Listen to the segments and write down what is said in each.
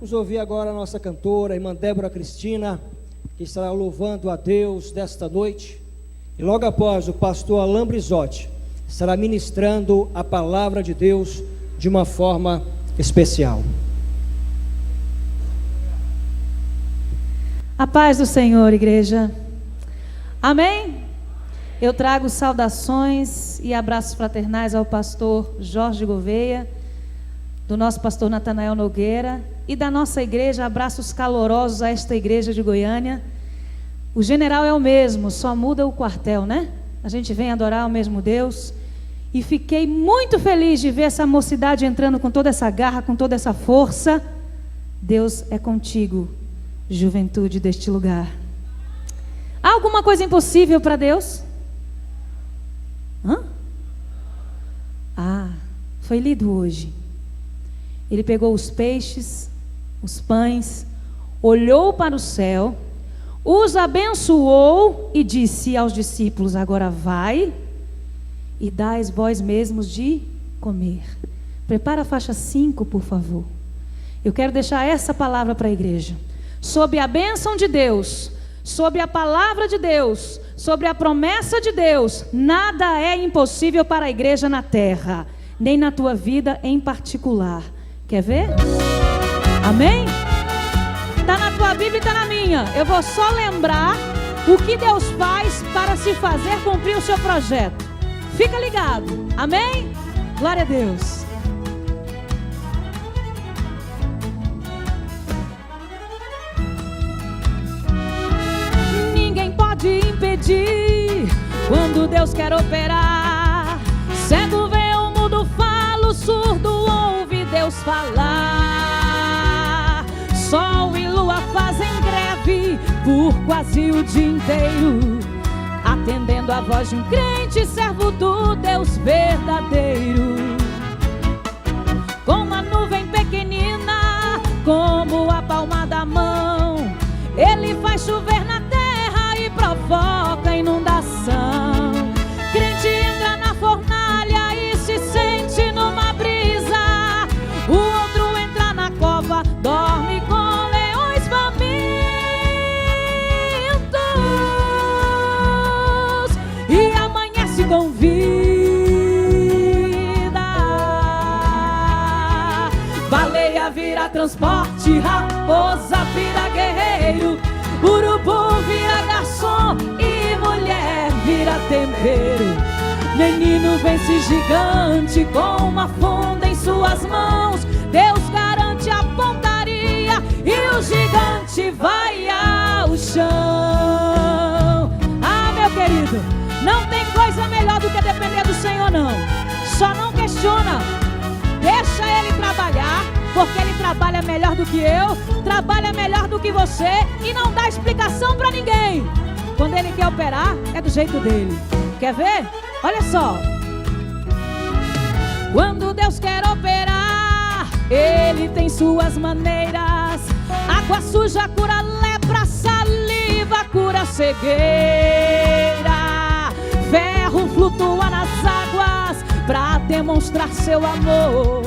Vamos ouvir agora a nossa cantora, a irmã Débora Cristina, que estará louvando a Deus desta noite. E logo após, o pastor Alain Brizotti estará ministrando a palavra de Deus de uma forma especial. A paz do Senhor, igreja. Amém? Eu trago saudações e abraços fraternais ao pastor Jorge Gouveia, do nosso pastor Natanael Nogueira e da nossa igreja. Abraços calorosos a esta igreja de Goiânia. O general é o mesmo, só muda o quartel, né? A gente vem adorar o mesmo Deus. E fiquei muito feliz de ver essa mocidade entrando com toda essa garra, com toda essa força. Deus é contigo, juventude deste lugar. Há alguma coisa impossível para Deus? Foi lido hoje. Ele pegou os peixes, os pães, olhou para o céu, os abençoou e disse aos discípulos: agora vai e dais vós mesmos de comer. Prepara a faixa 5, por favor. Eu quero deixar essa palavra para a igreja. Sob a bênção de Deus, sobre a palavra de Deus, sobre a promessa de Deus, nada é impossível para a igreja na terra, nem na tua vida em particular. Quer ver? Amém? Está na tua Bíblia e está na minha. Eu vou só lembrar o que Deus faz para se fazer cumprir o seu projeto. Fica ligado. Amém? Glória a Deus. Ninguém pode impedir quando Deus quer operar. Cego vê, o mudo fala, o surdo ouve Deus falar. Sol e lua fazem greve por quase o dia inteiro, atendendo a voz de um crente, servo do Deus verdadeiro. Com uma nuvem pequenina, como a palma da mão, Ele faz chover na terra e provoca inundação. Crente entra na fornalha e se sente numa brisa. O outro entra na cova, dorme com leões famintos e amanhece com vida. Baleia vira transporte, raposa vira guerreiro, urubu vira garçom e mulher vira tempero. Menino vence gigante com uma funda em suas mãos. Deus garante a pontaria e o gigante vai ao chão. Ah, meu querido, não tem coisa melhor do que depender do Senhor, não. Só não questiona. Deixa Ele trabalhar, porque Ele trabalha melhor do que eu, trabalha melhor do que você e não dá explicação para ninguém. Quando Ele quer operar, é do jeito dele. Quer ver? Olha só. Quando Deus quer operar, Ele tem suas maneiras. Água suja cura lepra, saliva cura cegueira. Ferro flutua nas águas para demonstrar seu amor.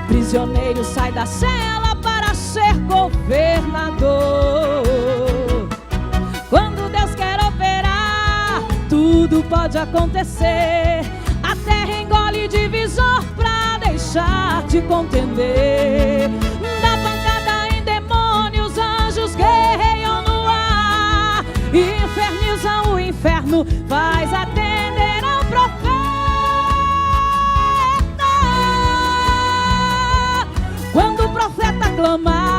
Prisioneiro sai da cela para ser governador. Quando Deus quer operar, tudo pode acontecer. A terra engole divisor pra deixar te contender. Da pancada em demônios, anjos guerreiam no ar. Infernizam o inferno, faz atender ao profeta. Quando o profeta clamar,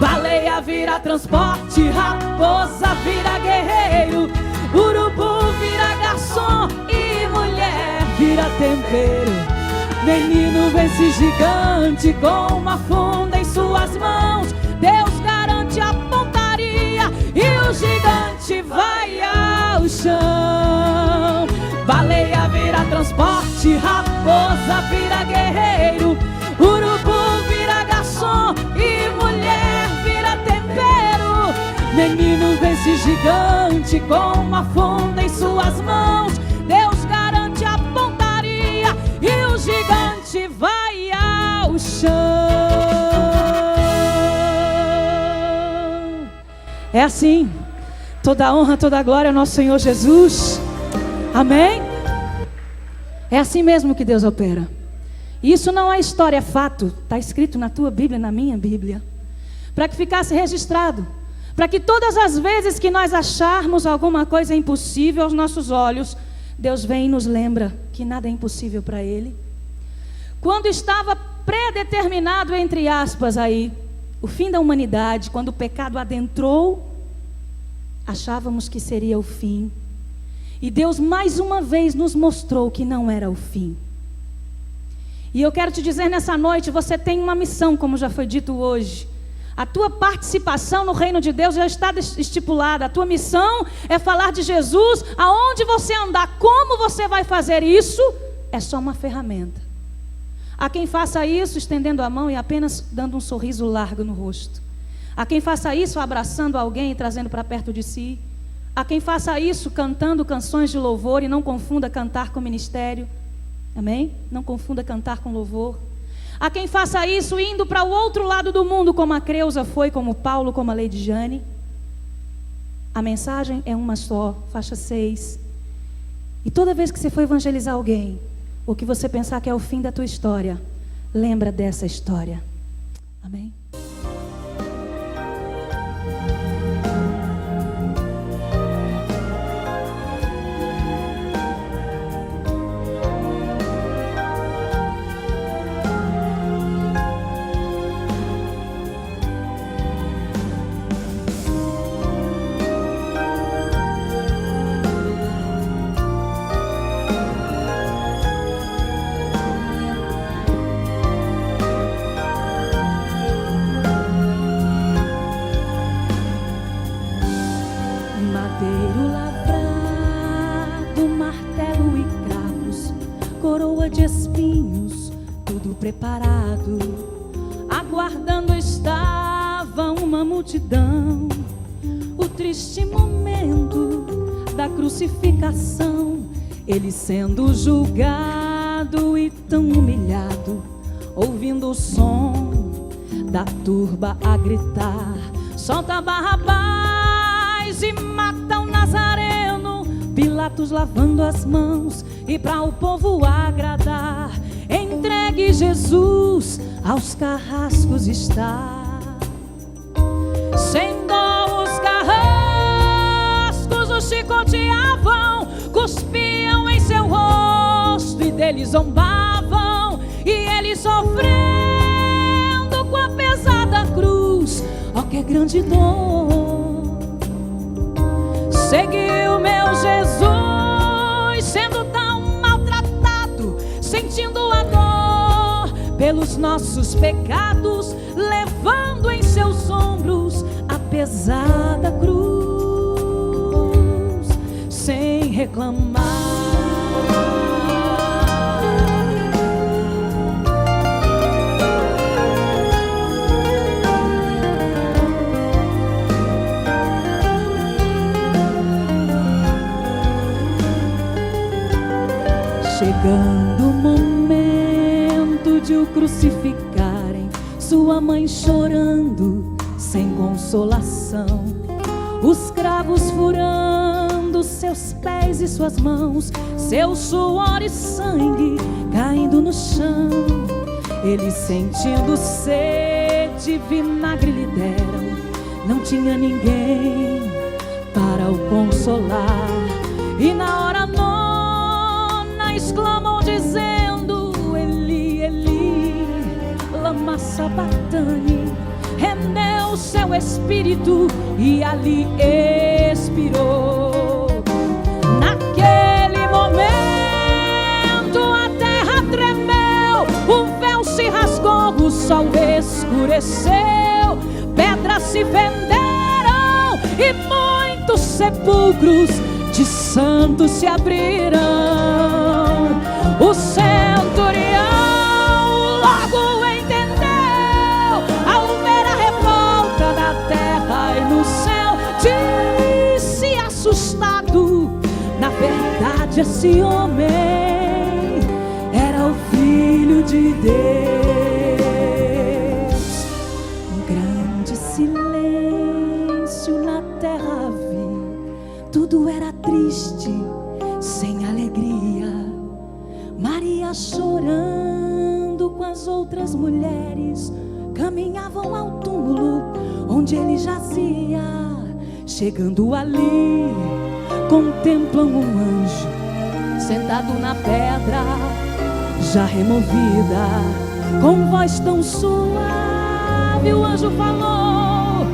baleia vira transporte, raposa vira guerreiro, urubu vira garçom e mulher vira tempero. Menino vence gigante com uma funda em suas mãos. Deus garante a pontaria e o gigante vai ao chão. Baleia vira transporte, raposa vira guerreiro, urubu vira garçom e mulher vira tempero. Menino vence gigante com uma funda em suas mãos. Deus garante a pontaria e o gigante É assim. Toda honra, toda glória ao nosso Senhor Jesus. Amém? É assim mesmo que Deus opera. Isso não é história, é fato. Está escrito na tua Bíblia, na minha Bíblia. Para que ficasse registrado. Para que todas as vezes que nós acharmos alguma coisa impossível aos nossos olhos, Deus vem e nos lembra que nada é impossível para Ele. Quando estava predeterminado, entre aspas, aí, o fim da humanidade, quando o pecado adentrou, achávamos que seria o fim. E Deus mais uma vez nos mostrou que não era o fim. E eu quero te dizer nessa noite, você tem uma missão, como já foi dito hoje. A tua participação no reino de Deus já está estipulada. A tua missão é falar de Jesus. Aonde você andar, como você vai fazer isso, é só uma ferramenta. Há quem faça isso estendendo a mão e apenas dando um sorriso largo no rosto. Há quem faça isso abraçando alguém e trazendo para perto de si. Há quem faça isso cantando canções de louvor e não confunda cantar com ministério. Amém? Não confunda cantar com louvor. Há quem faça isso indo para o outro lado do mundo, como a Creuza foi, como Paulo, como a Lady Jane. A mensagem é uma só, faixa 6. E toda vez que você for evangelizar alguém, ou que você pensar que é o fim da tua história, lembra dessa história. Amém? Madeiro lavrado, martelo e cravos, coroa de espinhos, tudo preparado. Aguardando estava uma multidão, o triste momento da crucificação. Ele sendo julgado e tão humilhado, ouvindo o som da turba a gritar: solta Barrabás e mata o Nazareno. Pilatos lavando as mãos e para o povo agradar, entregue Jesus aos carrascos está. Sem dó os carrascos o chicoteavam, cuspiam em seu rosto e dele zombavam. E ele sofrendo com a pesada cruz, ó que grande dor. Seguiu meu Jesus, sendo tão maltratado, sentindo a dor pelos nossos pecados, levando em seus ombros a pesada cruz, sem reclamar. Chegando o momento de o crucificarem, sua mãe chorando, sem consolação, os cravos furando seus pés e suas mãos, seu suor e sangue caindo no chão. Ele sentindo sede, vinagre lhe deram, não tinha ninguém para o consolar. E na hora nona exclamou dizendo: Eli, Eli, lama sabatani. Rendeu seu espírito e ali expirou. Naquele momento a terra tremeu, o véu se rasgou, o sol escureceu, pedras se fenderam e muitos sepulcros de santos se abriram. O centurião logo entendeu, ao ver a revolta na terra e no céu, disse assustado: na verdade esse homem era o Filho de Deus. Um grande silêncio na tudo era triste, sem alegria. Maria, chorando com as outras mulheres, caminhavam ao túmulo onde ele jazia. Chegando ali, contemplam um anjo sentado na pedra, já removida. Com voz tão suave o anjo falou: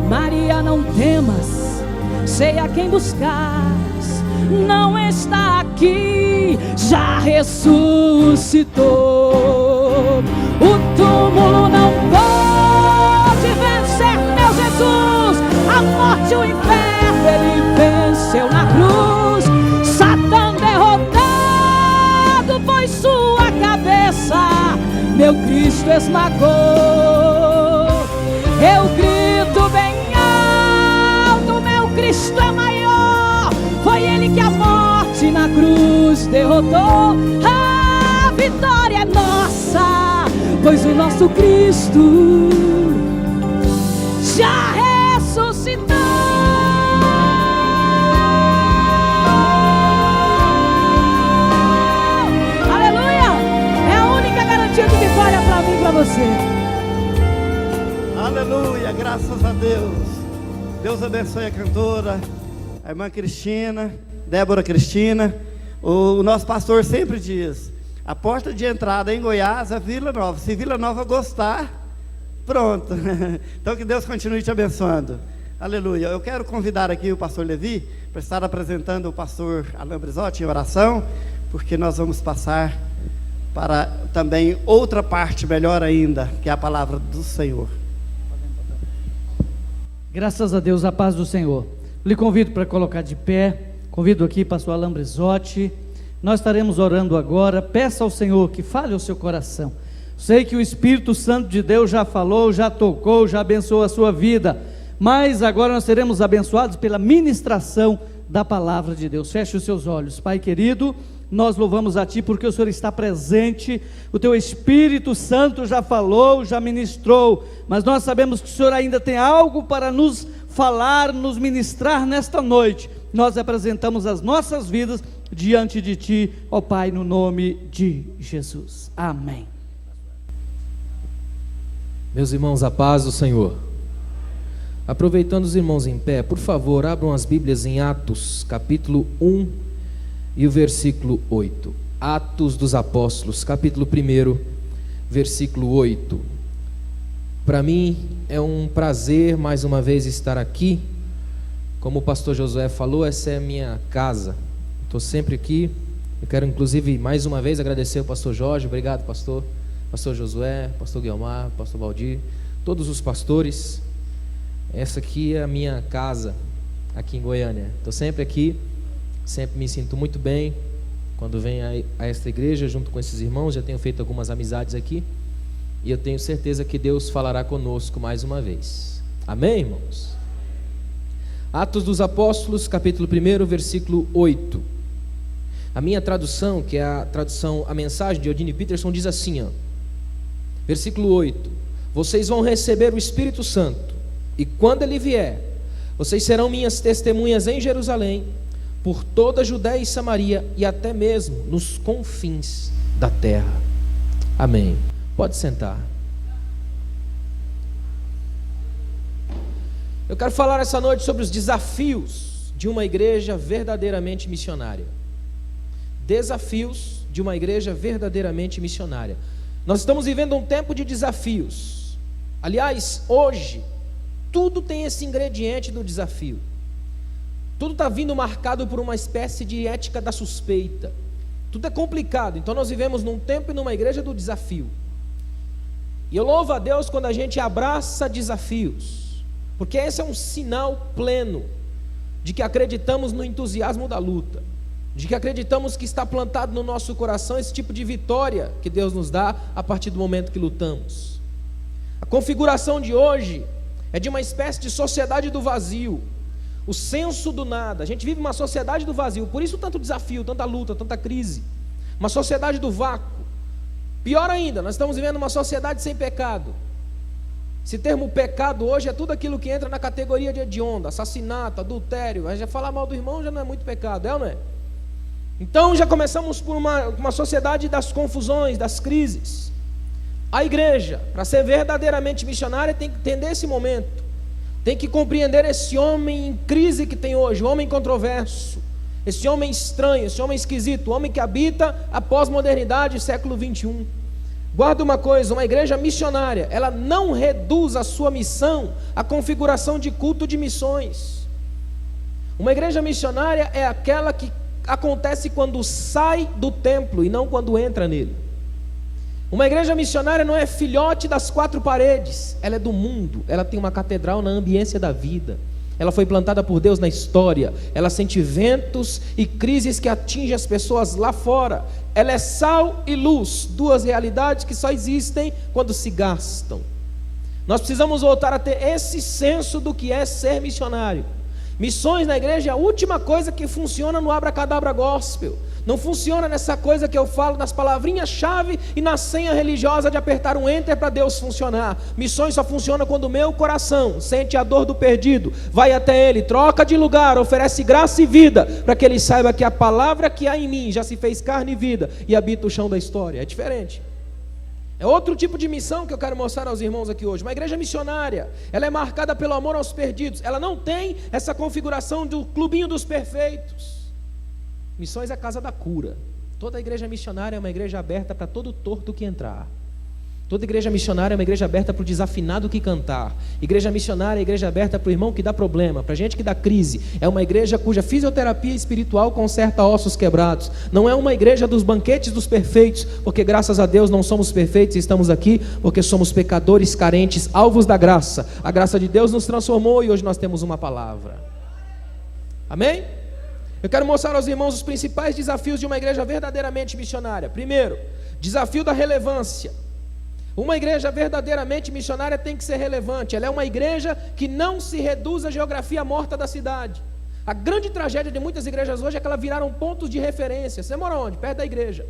Maria, não temas, sei a quem buscas, não está aqui, já ressuscitou. O túmulo não pode vencer meu Jesus, a morte e o inferno ele venceu na cruz. Satã derrotado foi sua cabeça, meu Cristo esmagou. Eu grito bem alto, meu Cristo é maior. Foi ele que a morte na cruz derrotou. A vitória é nossa, pois o nosso Cristo já ressuscitou. Aleluia! É a única garantia de vitória para mim e para você. Aleluia, graças a Deus. Deus abençoe a cantora, a irmã Cristina, Débora Cristina. O nosso pastor sempre diz: a porta de entrada em Goiás é Vila Nova. Se Vila Nova gostar, pronto. Então que Deus continue te abençoando. Aleluia. Eu quero convidar aqui o pastor Levi para estar apresentando o pastor Alain Brizotti em oração, porque nós vamos passar para também outra parte melhor ainda, que é a palavra do Senhor. Graças a Deus, a paz do Senhor. Lhe convido para colocar de pé. Convido aqui pastor Alain Brizotti. Nós estaremos orando agora. Peça ao Senhor que fale ao seu coração. Sei que o Espírito Santo de Deus já falou, já tocou, já abençoou a sua vida, mas agora nós seremos abençoados pela ministração da palavra de Deus. Feche os seus olhos. Pai querido, nós louvamos a Ti porque o Senhor está presente. O Teu Espírito Santo já falou, já ministrou, mas nós sabemos que o Senhor ainda tem algo para nos falar, nos ministrar nesta noite. Nós apresentamos as nossas vidas diante de Ti, ó Pai, no nome de Jesus. Amém. Meus irmãos, a paz do Senhor. Aproveitando os irmãos em pé, por favor, abram as Bíblias em Atos, capítulo 1 e o versículo 8. Atos dos Apóstolos, capítulo 1, versículo 8. Para mim é um prazer mais uma vez estar aqui. Como o pastor Josué falou, essa é a minha casa. Estou sempre aqui. Eu quero inclusive mais uma vez agradecer ao pastor Jorge. Obrigado, pastor. Pastor Josué, pastor Guilmar, pastor Valdir, todos os pastores. Essa aqui é a minha casa aqui em Goiânia. Estou sempre aqui, sempre me sinto muito bem quando venho a esta igreja junto com esses irmãos. Já tenho feito algumas amizades aqui e eu tenho certeza que Deus falará conosco mais uma vez. Amém, irmãos? Atos dos Apóstolos, capítulo 1, versículo 8. A minha tradução, que é a tradução, a mensagem de Eugene Peterson, diz assim, ó, versículo 8: vocês vão receber o Espírito Santo, e quando ele vier, vocês serão minhas testemunhas em Jerusalém, por toda a Judéia e Samaria, e até mesmo nos confins da terra. Amém. Pode sentar. Eu quero falar essa noite sobre os desafios de uma igreja verdadeiramente missionária. Desafios de uma igreja verdadeiramente missionária. Nós estamos vivendo um tempo de desafios. Aliás, hoje, tudo tem esse ingrediente do desafio. Tudo está vindo marcado por uma espécie de ética da suspeita. Tudo é complicado. Então nós vivemos num tempo e numa igreja do desafio. E eu louvo a Deus quando a gente abraça desafios, porque esse é um sinal pleno de que acreditamos no entusiasmo da luta, de que acreditamos que está plantado no nosso coração esse tipo de vitória que Deus nos dá a partir do momento que lutamos. A configuração de hoje é de uma espécie de sociedade do vazio, o senso do nada. A gente vive uma sociedade do vazio, por isso tanto desafio, tanta luta, tanta crise. Uma sociedade do vácuo. Pior ainda, nós estamos vivendo uma sociedade sem pecado. Esse termo pecado hoje é tudo aquilo que entra na categoria de hediondo, assassinato, adultério. A gente já falar mal do irmão já não é muito pecado, é ou não é? Então já começamos por uma sociedade das confusões, das crises. A igreja, para ser verdadeiramente missionária, tem que entender esse momento, tem que compreender esse homem em crise que tem hoje, o homem controverso, esse homem estranho, esse homem esquisito, o homem que habita a pós-modernidade, século 21. Guarda uma coisa, uma igreja missionária, ela não reduz a sua missão à configuração de culto de missões. Uma igreja missionária é aquela que acontece quando sai do templo e não quando entra nele. Uma igreja missionária não é filhote das quatro paredes, ela é do mundo, ela tem uma catedral na ambiência da vida, ela foi plantada por Deus na história, ela sente ventos e crises que atingem as pessoas lá fora, ela é sal e luz, duas realidades que só existem quando se gastam. Nós precisamos voltar a ter esse senso do que é ser missionário. Missões na igreja é a última coisa que funciona no abracadabra gospel. Não funciona nessa coisa que eu falo nas palavrinhas-chave e na senha religiosa de apertar um enter para Deus funcionar. Missões só funciona quando o meu coração sente a dor do perdido, vai até ele, troca de lugar, oferece graça e vida, para que ele saiba que a palavra que há em mim já se fez carne e vida e habita o chão da história. É diferente. É outro tipo de missão que eu quero mostrar aos irmãos aqui hoje. Uma igreja missionária, ela é marcada pelo amor aos perdidos. Ela não tem essa configuração do clubinho dos perfeitos. Missões é a casa da cura. Toda igreja missionária é uma igreja aberta para todo torto que entrar. Toda igreja missionária é uma igreja aberta para o desafinado que cantar. Igreja missionária é igreja aberta para o irmão que dá problema, para a gente que dá crise. É uma igreja cuja fisioterapia espiritual conserta ossos quebrados. Não é uma igreja dos banquetes dos perfeitos, porque graças a Deus não somos perfeitos e estamos aqui porque somos pecadores carentes, alvos da graça. A graça de Deus nos transformou e hoje nós temos uma palavra. Amém? Eu quero mostrar aos irmãos os principais desafios de uma igreja verdadeiramente missionária. Primeiro, desafio da relevância. Uma igreja verdadeiramente missionária tem que ser relevante. Ela é uma igreja que não se reduz à geografia morta da cidade. A grande tragédia de muitas igrejas hoje é que elas viraram pontos de referência. Você mora onde? Perto da igreja.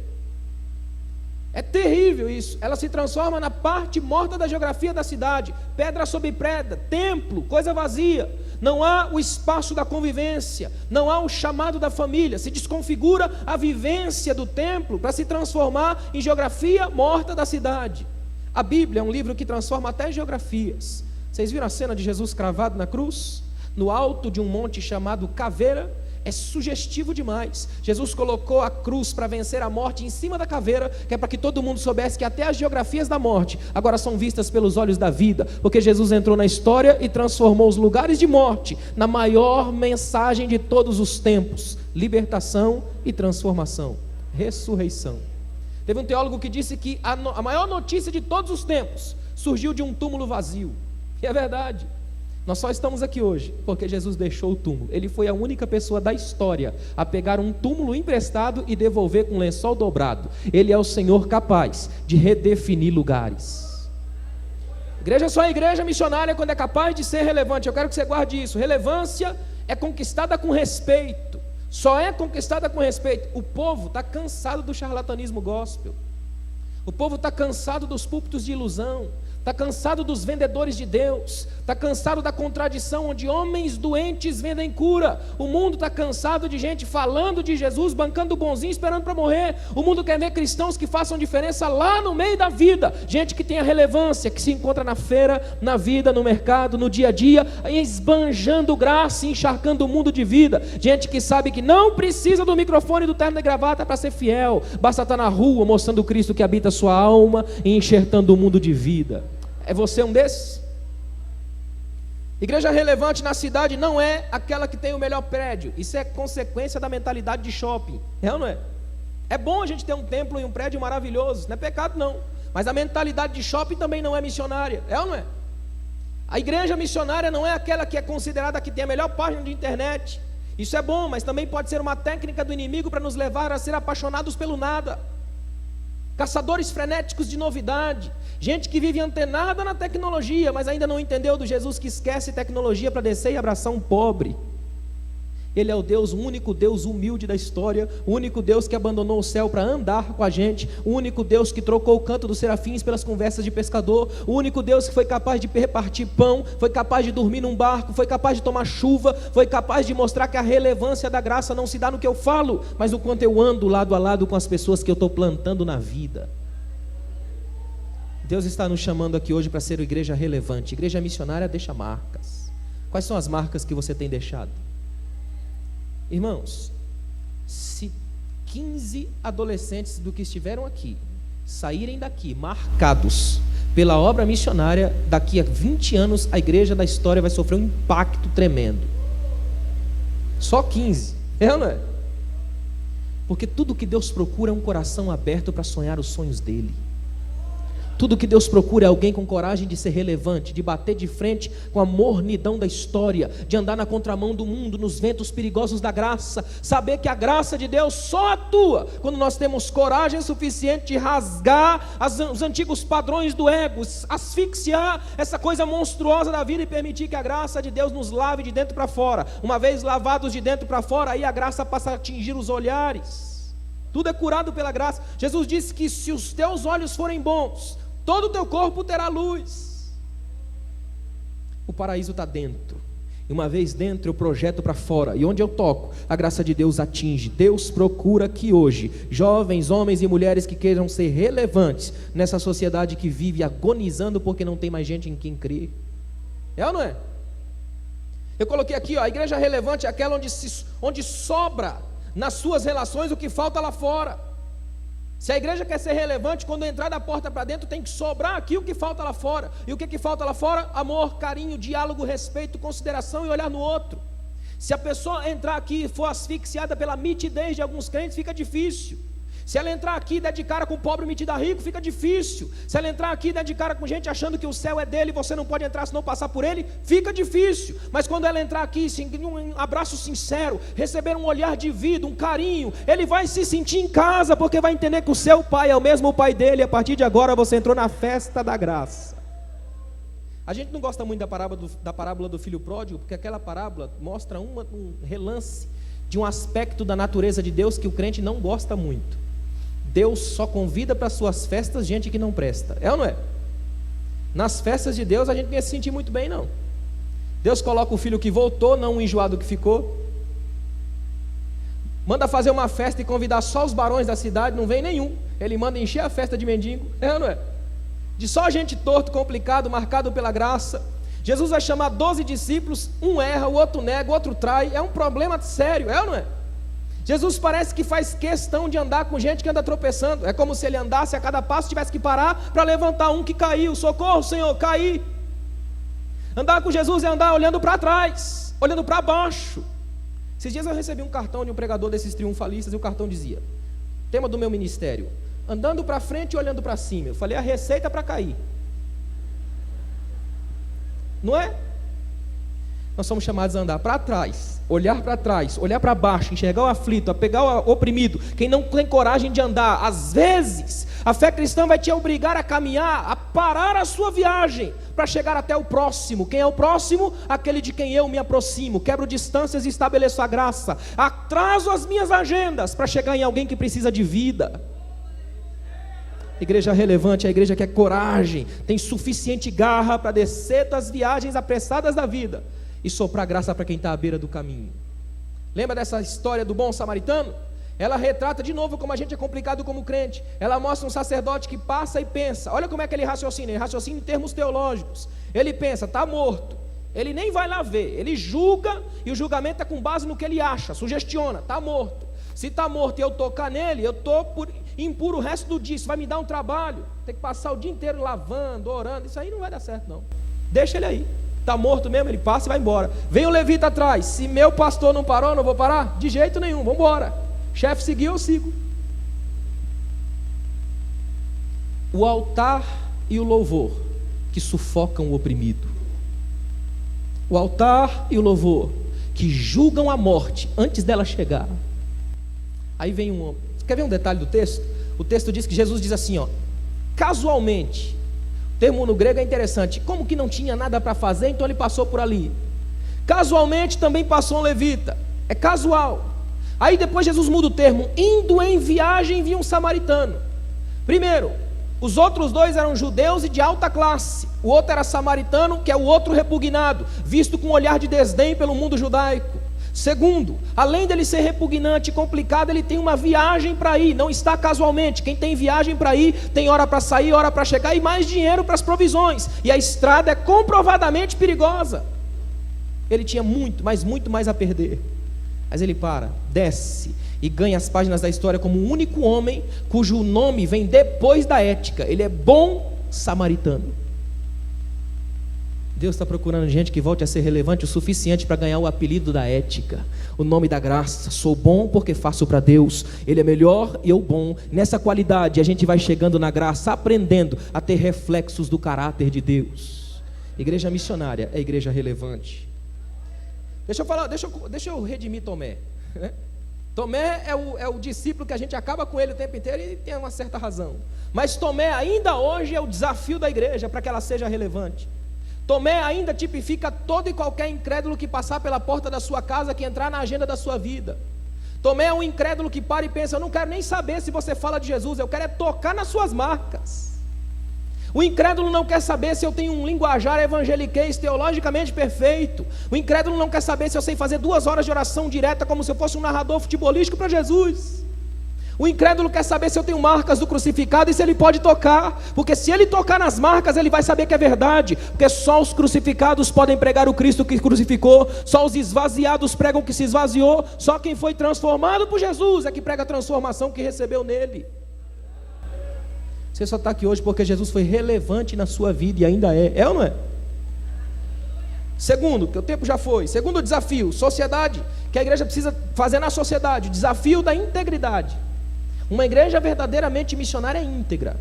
É terrível isso. Ela se transforma na parte morta da geografia da cidade. Pedra sobre pedra, templo, coisa vazia. Não há o espaço da convivência, não há o chamado da família. Se desconfigura a vivência do templo para se transformar em geografia morta da cidade. A Bíblia é um livro que transforma até geografias. Vocês viram a cena de Jesus cravado na cruz? No alto de um monte chamado Caveira? É sugestivo demais. Jesus colocou a cruz para vencer a morte em cima da caveira, que é para que todo mundo soubesse que até as geografias da morte agora são vistas pelos olhos da vida, porque Jesus entrou na história e transformou os lugares de morte na maior mensagem de todos os tempos: libertação e transformação, ressurreição. Teve um teólogo que disse que a maior notícia de todos os tempos surgiu de um túmulo vazio. E é verdade. Nós só estamos aqui hoje porque Jesus deixou o túmulo. Ele foi a única pessoa da história a pegar um túmulo emprestado e devolver com lençol dobrado. Ele é o Senhor capaz de redefinir lugares. Igreja só é igreja missionária quando é capaz de ser relevante. Eu quero que você guarde isso. Relevância é conquistada com respeito. Só é conquistada com respeito. O povo está cansado do charlatanismo gospel. O povo está cansado dos púlpitos de ilusão. Está cansado dos vendedores de Deus. Está cansado da contradição onde homens doentes vendem cura. O mundo está cansado de gente falando de Jesus, bancando o bonzinho, esperando para morrer. O mundo quer ver cristãos que façam diferença lá no meio da vida. Gente que tenha relevância, que se encontra na feira, na vida, no mercado, no dia a dia, esbanjando graça e encharcando o mundo de vida. Gente que sabe que não precisa do microfone e do terno e gravata para ser fiel. Basta estar na rua mostrando o Cristo que habita a sua alma e enxertando o mundo de vida. É você um desses? Igreja relevante na cidade não é aquela que tem o melhor prédio. Isso é consequência da mentalidade de shopping. É ou não é? É bom a gente ter um templo e um prédio maravilhoso. Não é pecado não. Mas a mentalidade de shopping também não é missionária. É ou não é? A igreja missionária não é aquela que é considerada que tem a melhor página de internet. Isso é bom, mas também pode ser uma técnica do inimigo para nos levar a ser apaixonados pelo nada. Caçadores frenéticos de novidade, gente que vive antenada na tecnologia, mas ainda não entendeu do Jesus que esquece tecnologia para descer e abraçar um pobre. Ele é o Deus, o único Deus humilde da história, o único Deus que abandonou o céu para andar com a gente, o único Deus que trocou o canto dos serafins pelas conversas de pescador, o único Deus que foi capaz de repartir pão, foi capaz de dormir num barco, foi capaz de tomar chuva, foi capaz de mostrar que a relevância da graça não se dá no que eu falo, mas no quanto eu ando lado a lado com as pessoas que eu estou plantando na vida. Deus está nos chamando aqui hoje para ser uma igreja relevante. Igreja missionária deixa marcas. Quais são as marcas que você tem deixado? Irmãos, se 15 adolescentes do que estiveram aqui saírem daqui marcados pela obra missionária, daqui a 20 anos a igreja da história vai sofrer um impacto tremendo. Só 15, é ou não é? Porque tudo que Deus procura é um coração aberto para sonhar os sonhos dele. Tudo que Deus procura é alguém com coragem de ser relevante, de bater de frente com a mornidão da história, de andar na contramão do mundo, nos ventos perigosos da graça, saber que a graça de Deus só atua quando nós temos coragem suficiente de rasgar os antigos padrões do ego, asfixiar essa coisa monstruosa da vida e permitir que a graça de Deus nos lave de dentro para fora. Uma vez lavados de dentro para fora, aí a graça passa a atingir os olhares. Tudo é curado pela graça. Jesus disse que se os teus olhos forem bons, todo o teu corpo terá luz. O paraíso está dentro, e uma vez dentro eu projeto para fora, e onde eu toco, a graça de Deus atinge. Deus procura que hoje, jovens, homens e mulheres que queiram ser relevantes nessa sociedade que vive agonizando porque não tem mais gente em quem crer. É ou não é? Eu coloquei aqui, a igreja relevante é aquela onde sobra nas suas relações o que falta lá fora. Se a igreja quer ser relevante, quando entrar da porta para dentro, tem que sobrar aqui o que falta lá fora. E o que falta lá fora? Amor, carinho, diálogo, respeito, consideração e olhar no outro. Se a pessoa entrar aqui e for asfixiada pela mitidez de alguns crentes, fica difícil. Se ela entrar aqui e der de cara com o pobre metido a rico, fica difícil. Se ela entrar aqui e der de cara com gente achando que o céu é dele e você não pode entrar se não passar por ele, fica difícil. Mas quando ela entrar aqui, um abraço sincero, receber um olhar de vida, um carinho, ele vai se sentir em casa, porque vai entender que o seu pai é o mesmo pai dele, e a partir de agora você entrou na festa da graça. A gente não gosta muito da parábola do filho pródigo, porque aquela parábola mostra um relance de um aspecto da natureza de Deus que o crente não gosta muito. Deus só convida para suas festas gente que não presta, é ou não é? Nas festas de Deus a gente não ia se sentir muito bem, não. Deus coloca o filho que voltou, não o enjoado que ficou. Manda fazer uma festa e convidar só os barões da cidade, não vem nenhum. Ele manda encher a festa de mendigo, é ou não é? De só gente torto, complicado, marcado pela graça. Jesus vai chamar 12 discípulos, um erra, o outro nega, o outro trai. É um problema sério, é ou não é? Jesus parece que faz questão de andar com gente que anda tropeçando. É como se ele andasse a cada passo, tivesse que parar para levantar um que caiu. Socorro, Senhor, caí. Andar com Jesus é andar olhando para trás, olhando para baixo. Esses dias eu recebi um cartão de um pregador desses triunfalistas, e o cartão dizia: tema do meu ministério, andando para frente e olhando para cima. Eu falei: a receita para cair. Não é? Nós somos chamados a andar para trás, olhar para baixo, enxergar o aflito, a pegar o oprimido. Quem não tem coragem de andar, às vezes, a fé cristã vai te obrigar a caminhar, a parar a sua viagem, para chegar até o próximo. Quem é o próximo? Aquele de quem eu me aproximo. Quebro distâncias e estabeleço a graça. Atraso as minhas agendas, para chegar em alguém que precisa de vida. Igreja relevante é a igreja que é coragem, tem suficiente garra para descer das viagens apressadas da vida e soprar graça para quem está à beira do caminho. Lembra dessa história do bom samaritano? Ela retrata de novo como a gente é complicado como crente. Ela mostra um sacerdote que passa e pensa. Olha como é que ele raciocina em termos teológicos. Ele pensa, está morto. Ele nem vai lá ver, ele julga, e o julgamento é com base no que ele acha, sugestiona, está morto. Se está morto e eu tocar nele, eu estou impuro o resto do dia, isso vai me dar um trabalho, tem que passar o dia inteiro lavando, orando, isso aí não vai dar certo não. Deixa ele aí, está morto mesmo, ele passa e vai embora. Vem o levita atrás, se meu pastor não parou, não vou parar? De jeito nenhum, vamos embora. Chefe seguiu, eu sigo. O altar e o louvor que sufocam o oprimido. O altar e o louvor que julgam a morte antes dela chegar. Aí vem um homem. Quer ver um detalhe do texto? O texto diz que Jesus diz assim, casualmente. O termo no grego é interessante. Como que não tinha nada para fazer, então ele passou por ali. Casualmente também passou um levita. é casual. Aí depois Jesus muda o termo, indo em viagem vi um samaritano. Primeiro, os outros dois eram judeus e de alta classe. O outro era samaritano, que é o outro repugnado, visto com um olhar de desdém pelo mundo judaico. Segundo, além dele ser repugnante e complicado, ele tem uma viagem para ir, não está casualmente. Quem tem viagem para ir, tem hora para sair, hora para chegar e mais dinheiro para as provisões. E a estrada é comprovadamente perigosa. Ele tinha muito, mas muito mais a perder. Mas ele para, desce e ganha as páginas da história como o único homem cujo nome vem depois da ética. Ele é bom samaritano. Deus está procurando gente que volte a ser relevante o suficiente para ganhar o apelido da ética, o nome da graça. Sou bom porque faço para Deus. Ele é melhor e eu bom. Nessa qualidade a gente vai chegando na graça, aprendendo a ter reflexos do caráter de Deus. Igreja missionária é igreja relevante. Deixa eu redimir Tomé. Tomé é o discípulo que a gente acaba com ele o tempo inteiro e tem uma certa razão. Mas Tomé ainda hoje é o desafio da igreja para que ela seja relevante. Tomé ainda tipifica todo e qualquer incrédulo que passar pela porta da sua casa, que entrar na agenda da sua vida. Tomé é um incrédulo que para e pensa: eu não quero nem saber se você fala de Jesus, eu quero é tocar nas suas marcas. O incrédulo não quer saber se eu tenho um linguajar evangeliquez teologicamente perfeito. O incrédulo não quer saber se eu sei fazer 2 horas de oração direta como se eu fosse um narrador futebolístico para Jesus. O incrédulo quer saber se eu tenho marcas do crucificado e se ele pode tocar, porque se ele tocar nas marcas ele vai saber que é verdade, porque só os crucificados podem pregar o Cristo que crucificou, só os esvaziados pregam que se esvaziou, só quem foi transformado por Jesus é que prega a transformação que recebeu nele. Você só está aqui hoje porque Jesus foi relevante na sua vida e ainda é ou não é? Segundo, que o tempo já foi, segundo desafio, sociedade, que a igreja precisa fazer na sociedade, o desafio da integridade. Uma igreja verdadeiramente missionária é íntegra,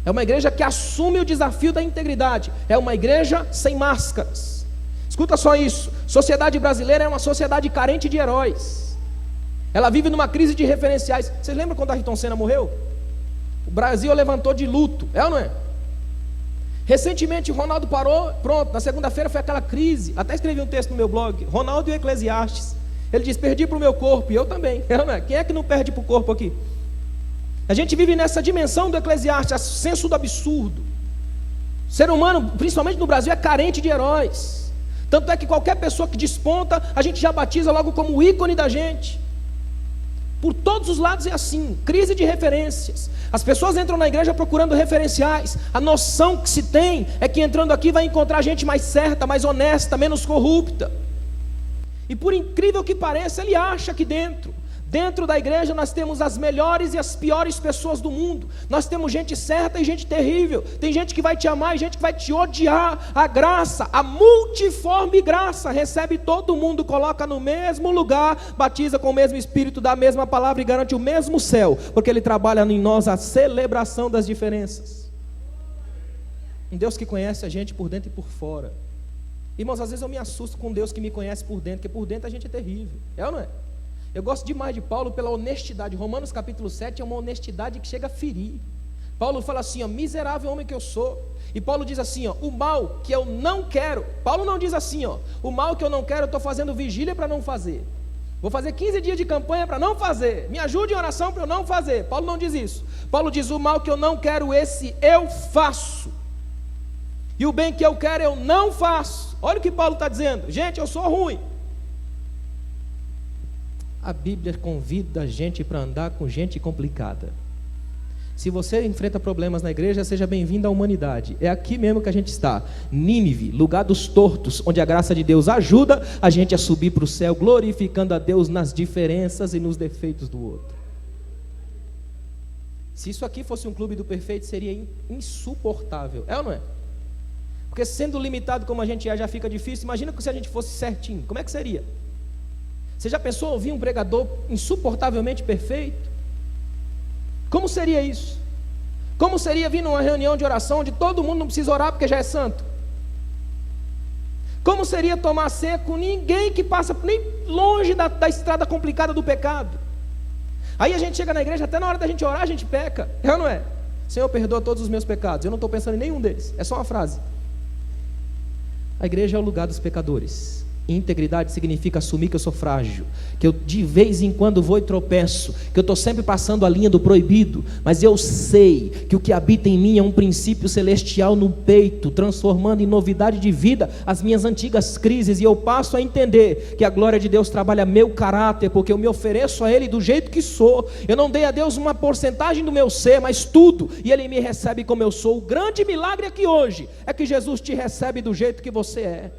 é uma igreja que assume o desafio da integridade, é uma igreja sem máscaras. Escuta só isso, sociedade brasileira é uma sociedade carente de heróis, ela vive numa crise de referenciais. Vocês lembram quando Ayrton Senna morreu? O Brasil levantou de luto, é ou não é? Recentemente o Ronaldo parou, pronto, na segunda-feira foi aquela crise. Até escrevi um texto no meu blog, Ronaldo e o Eclesiastes. Ele diz: perdi para o meu corpo, e eu também, é ou não é? Quem é que não perde para o corpo aqui? A gente vive nessa dimensão do Eclesiastes, senso do absurdo. O ser humano, principalmente no Brasil, é carente de heróis. Tanto é que qualquer pessoa que desponta, a gente já batiza logo como o ícone da gente. Por todos os lados é assim, crise de referências. As pessoas entram na igreja procurando referenciais. A noção que se tem é que entrando aqui vai encontrar gente mais certa, mais honesta, menos corrupta. E por incrível que pareça, ele acha que dentro da igreja nós temos as melhores e as piores pessoas do mundo. Nós temos gente certa e gente terrível. Tem gente que vai te amar e gente que vai te odiar. A graça, a multiforme graça, recebe todo mundo, coloca no mesmo lugar, batiza com o mesmo Espírito, dá a mesma palavra e garante o mesmo céu, porque Ele trabalha em nós a celebração das diferenças. Um Deus que conhece a gente por dentro e por fora. Irmãos, às vezes eu me assusto com um Deus que me conhece por dentro, porque por dentro a gente é terrível, é ou não é? Eu gosto demais de Paulo pela honestidade. Romanos capítulo 7 é uma honestidade que chega a ferir. Paulo fala assim, ó: miserável homem que eu sou. E Paulo diz assim, ó: o mal que eu não quero. Paulo não diz assim, ó: o mal que eu não quero, eu estou fazendo vigília para não fazer. Vou fazer 15 dias de campanha para não fazer. Me ajude em oração para eu não fazer. Paulo não diz isso. Paulo diz: o mal que eu não quero, esse eu faço. E o bem que eu quero, eu não faço. Olha o que Paulo está dizendo. Gente, eu sou ruim. A Bíblia convida a gente para andar com gente complicada. Se você enfrenta problemas na igreja, seja bem-vindo à humanidade. É aqui mesmo que a gente está. Nínive, lugar dos tortos, onde a graça de Deus ajuda a gente a subir para o céu, glorificando a Deus nas diferenças e nos defeitos do outro. Se isso aqui fosse um clube do perfeito, seria insuportável. É ou não é? Porque sendo limitado como a gente é, já fica difícil. Imagina se a gente fosse certinho. Como é que seria? Você já pensou em ouvir um pregador insuportavelmente perfeito? Como seria isso? Como seria vir numa reunião de oração onde todo mundo não precisa orar porque já é santo? Como seria tomar ceia com ninguém que passa nem longe da estrada complicada do pecado? Aí a gente chega na igreja, até na hora da gente orar a gente peca, é ou não é? Senhor, perdoa todos os meus pecados. Eu não estou pensando em nenhum deles, é só uma frase. A igreja é o lugar dos pecadores. Integridade significa assumir que eu sou frágil, que eu de vez em quando vou e tropeço, que eu estou sempre passando a linha do proibido, mas eu sei que o que habita em mim é um princípio celestial no peito, transformando em novidade de vida as minhas antigas crises, e eu passo a entender que a glória de Deus trabalha meu caráter, porque eu me ofereço a Ele do jeito que sou. Eu não dei a Deus uma porcentagem do meu ser, mas tudo, e Ele me recebe como eu sou. O grande milagre aqui hoje é que Jesus te recebe do jeito que você é.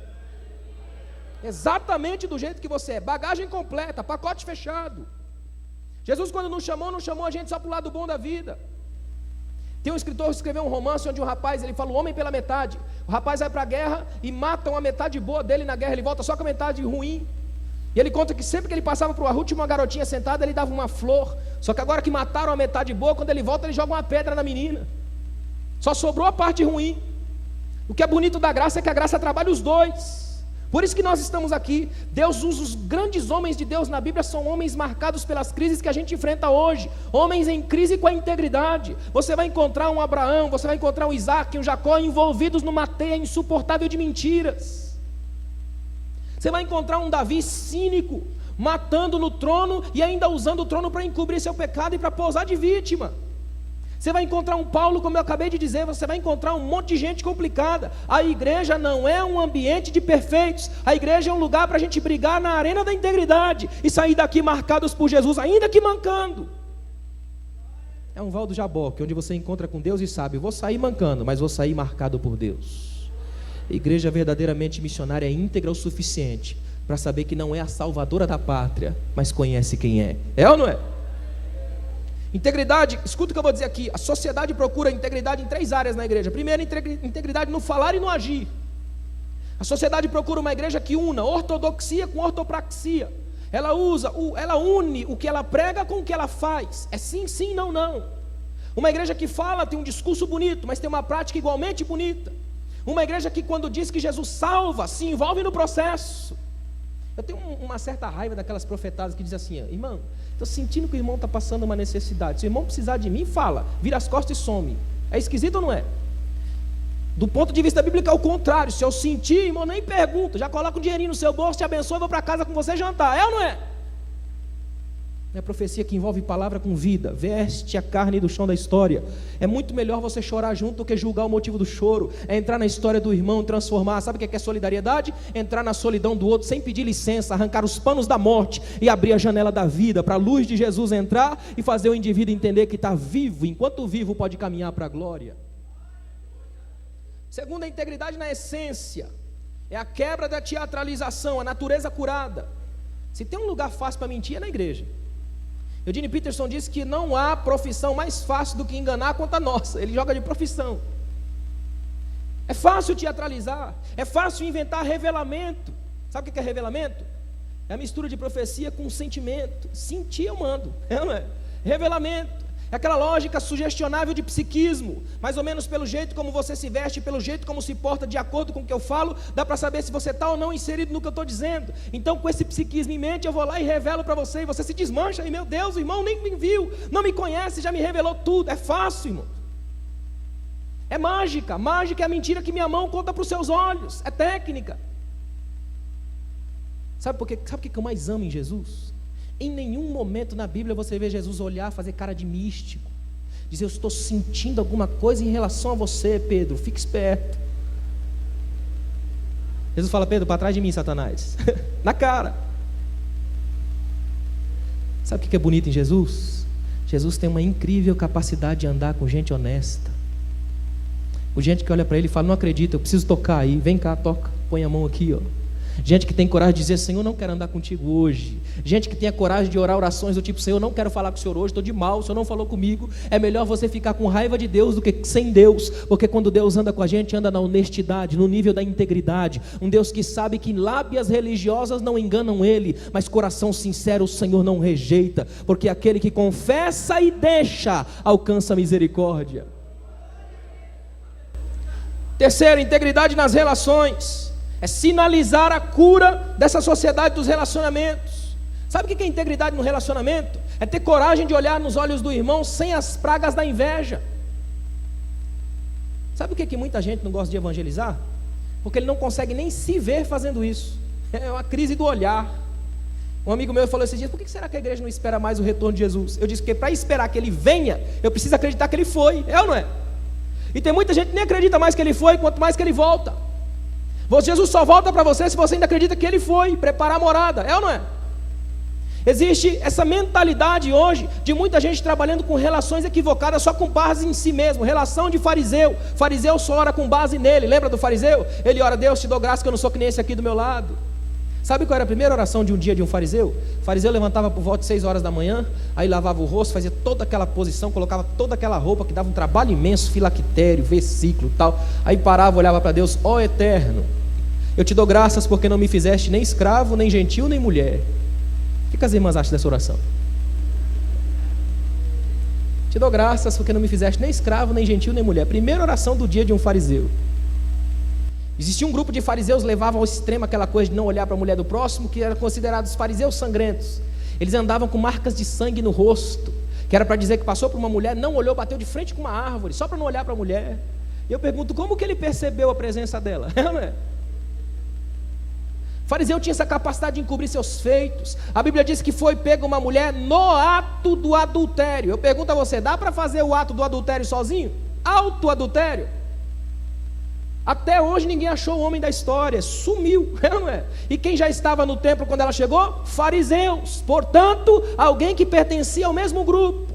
Exatamente do jeito que você é, bagagem completa, pacote fechado. Jesus, quando nos chamou, não chamou a gente só para o lado bom da vida. Tem um escritor que escreveu um romance onde um rapaz, ele fala o homem pela metade. O rapaz vai para a guerra e matam a metade boa dele na guerra, ele volta só com a metade ruim. E ele conta que sempre que ele passava por uma rua, tinha uma garotinha sentada, ele dava uma flor. Só que agora que mataram a metade boa, quando ele volta, ele joga uma pedra na menina. Só sobrou a parte ruim. O que é bonito da graça é que a graça trabalha os dois. Por isso que nós estamos aqui. Deus usa os grandes homens de Deus na Bíblia, são homens marcados pelas crises que a gente enfrenta hoje, homens em crise com a integridade. Você vai encontrar um Abraão, você vai encontrar um Isaac, um Jacó envolvidos numa teia insuportável de mentiras. Você vai encontrar um Davi cínico, matando no trono e ainda usando o trono para encobrir seu pecado e para pousar de vítima. Você vai encontrar um Paulo, como eu acabei de dizer, você vai encontrar um monte de gente complicada. A igreja não é um ambiente de perfeitos, a igreja é um lugar para a gente brigar na arena da integridade e sair daqui marcados por Jesus, ainda que mancando. É um val do Jaboque, onde você encontra com Deus e sabe, vou sair mancando, mas vou sair marcado por Deus. A igreja verdadeiramente missionária é íntegra o suficiente para saber que não é a salvadora da pátria, mas conhece quem é. É ou não é? Integridade, escuta o que eu vou dizer aqui. A sociedade procura integridade em 3 áreas na igreja. Primeiro, integridade no falar e no agir. A sociedade procura uma igreja que una ortodoxia com ortopraxia. Ela une o que ela prega com o que ela faz. É sim, sim, não, não. Uma igreja que fala tem um discurso bonito, mas tem uma prática igualmente bonita. Uma igreja que quando diz que Jesus salva, se envolve no processo. Eu tenho uma certa raiva daquelas profetadas que dizem assim, irmão, estou sentindo que o irmão está passando uma necessidade. Se o irmão precisar de mim, fala, vira as costas e some. É esquisito ou não é? Do ponto de vista bíblico é o contrário. Se eu sentir, irmão, nem pergunta, já coloca um dinheirinho no seu bolso, te abençoe, vou para casa com você jantar. É ou não é? É profecia que envolve palavra com vida. Veste a carne do chão da história. É muito melhor você chorar junto do que julgar o motivo do choro. É entrar na história do irmão, transformar. Sabe o que é solidariedade? Entrar na solidão do outro sem pedir licença, arrancar os panos da morte e abrir a janela da vida para a luz de Jesus entrar e fazer o indivíduo entender que está vivo. Enquanto vivo pode caminhar para a glória. Segundo, a integridade na essência. É a quebra da teatralização, a natureza curada. Se tem um lugar fácil para mentir é na igreja. Eugene Peterson disse que não há profissão mais fácil do que enganar quanto a nossa. Ele joga de profissão. É fácil teatralizar, é fácil inventar revelamento. Sabe o que é revelamento? É a mistura de profecia com sentimento. Sentir eu mando, não é? Revelamento é aquela lógica sugestionável de psiquismo, mais ou menos pelo jeito como você se veste, pelo jeito como se porta, de acordo com o que eu falo, dá para saber se você está ou não inserido no que eu estou dizendo. Então, com esse psiquismo em mente, eu vou lá e revelo para você, e você se desmancha, e meu Deus, o irmão nem me viu, não me conhece, já me revelou tudo. É fácil, irmão. É mágica. Mágica é a mentira que minha mão conta para os seus olhos. É técnica. Sabe o que eu mais amo em Jesus? Em nenhum momento na Bíblia você vê Jesus olhar, fazer cara de místico, dizer, eu estou sentindo alguma coisa em relação a você, Pedro, fique esperto. Jesus fala, Pedro, para trás de mim, Satanás. Na cara. Sabe o que é bonito em Jesus? Jesus tem uma incrível capacidade de andar com gente honesta, com gente que olha para ele e fala, não acredito, eu preciso tocar aí, vem cá, toca, põe a mão aqui, ó. Gente que tem coragem de dizer, Senhor, não quero andar contigo hoje. Gente que tem a coragem de orar orações do tipo, Senhor, não quero falar com o Senhor hoje, estou de mal, o Senhor não falou comigo. É melhor você ficar com raiva de Deus do que sem Deus, porque quando Deus anda com a gente, anda na honestidade, no nível da integridade. Um Deus que sabe que lábias religiosas não enganam Ele, mas coração sincero o Senhor não rejeita, porque aquele que confessa e deixa, alcança misericórdia. Terceiro, integridade nas relações. É sinalizar a cura dessa sociedade dos relacionamentos. Sabe o que é integridade no relacionamento? É ter coragem de olhar nos olhos do irmão sem as pragas da inveja. Sabe o que muita gente não gosta de evangelizar? Porque ele não consegue nem se ver fazendo isso. É uma crise do olhar. Um amigo meu falou esses dias: por que será que a igreja não espera mais o retorno de Jesus? Eu disse que para esperar que ele venha, eu preciso acreditar que ele foi. É ou não é? E tem muita gente que nem acredita mais que ele foi, quanto mais que ele volta. Jesus só volta para você se você ainda acredita que ele foi preparar a morada. É ou não é? Existe essa mentalidade hoje de muita gente trabalhando com relações equivocadas, só com base em si mesmo. Relação de fariseu. Fariseu só ora com base nele. Lembra do fariseu? Ele ora: Deus, te dou graça que eu não sou que nem esse aqui do meu lado. Sabe qual era a primeira oração de um dia de um fariseu? O fariseu levantava por volta de 6 horas da manhã, aí lavava o rosto, fazia toda aquela posição, colocava toda aquela roupa que dava um trabalho imenso, filactério, versículo e tal. Aí parava, olhava para Deus: ó Eterno, eu te dou graças porque não me fizeste nem escravo, nem gentil, nem mulher. O que as irmãs acham dessa oração? Te dou graças porque não me fizeste nem escravo, nem gentil, nem mulher. Primeira oração do dia de um fariseu. Existia um grupo de fariseus que levavam ao extremo aquela coisa de não olhar para a mulher do próximo, que eram considerados fariseus sangrentos. Eles andavam com marcas de sangue no rosto, que era para dizer que passou por uma mulher, não olhou, bateu de frente com uma árvore, só para não olhar para a mulher. E eu pergunto: como que ele percebeu a presença dela? Não é? O fariseu tinha essa capacidade de encobrir seus feitos. A Bíblia diz que foi pega uma mulher no ato do adultério. Eu pergunto a você: dá para fazer o ato do adultério sozinho? Auto-adultério? Até hoje ninguém achou o homem da história, sumiu, não é? E quem já estava no templo quando ela chegou? Fariseus, portanto, alguém que pertencia ao mesmo grupo.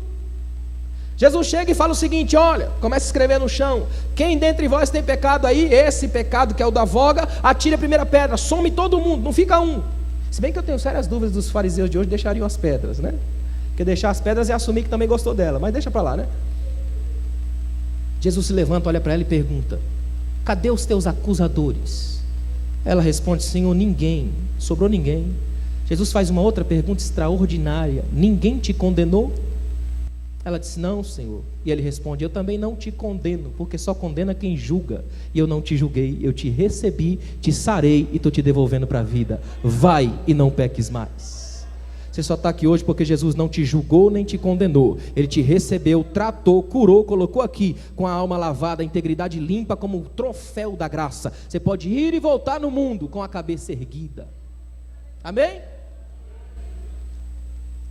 Jesus chega e fala o seguinte: olha, começa a escrever no chão: quem dentre vós tem pecado aí, esse pecado que é o da voga, atire a primeira pedra, some todo mundo, não fica um. Se bem que eu tenho sérias dúvidas dos fariseus de hoje deixariam as pedras, né? Porque deixar as pedras é assumir que também gostou dela, mas deixa para lá, né? Jesus se levanta, olha para ela e pergunta: cadê os teus acusadores? Ela responde: Senhor, ninguém, sobrou ninguém. Jesus faz uma outra pergunta extraordinária: ninguém te condenou? Ela disse: não, Senhor. E ele responde: eu também não te condeno, porque só condena quem julga. E eu não te julguei, eu te recebi, te sarei e estou te devolvendo para a vida. Vai e não peques mais. Você só está aqui hoje porque Jesus não te julgou nem te condenou. Ele te recebeu, tratou, curou, colocou aqui com a alma lavada, a integridade limpa como um troféu da graça. Você pode ir e voltar no mundo com a cabeça erguida. Amém?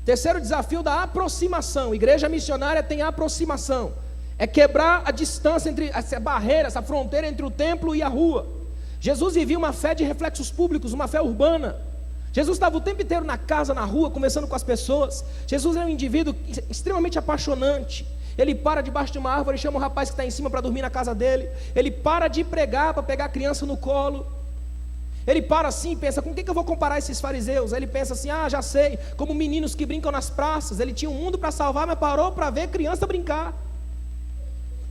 Terceiro desafio da aproximação. Igreja missionária tem aproximação. É quebrar a distância entre essa barreira, essa fronteira entre o templo e a rua. Jesus vivia uma fé de reflexos públicos, uma fé urbana. Jesus estava o tempo inteiro na casa, na rua, conversando com as pessoas. Jesus é um indivíduo extremamente apaixonante. Ele para debaixo de uma árvore e chama o rapaz que está em cima para dormir na casa dele. Ele para de pregar para pegar a criança no colo. Ele para assim e pensa: com o que eu vou comparar esses fariseus? Ele pensa assim: já sei, como meninos que brincam nas praças. Ele tinha um mundo para salvar, mas parou para ver criança brincar.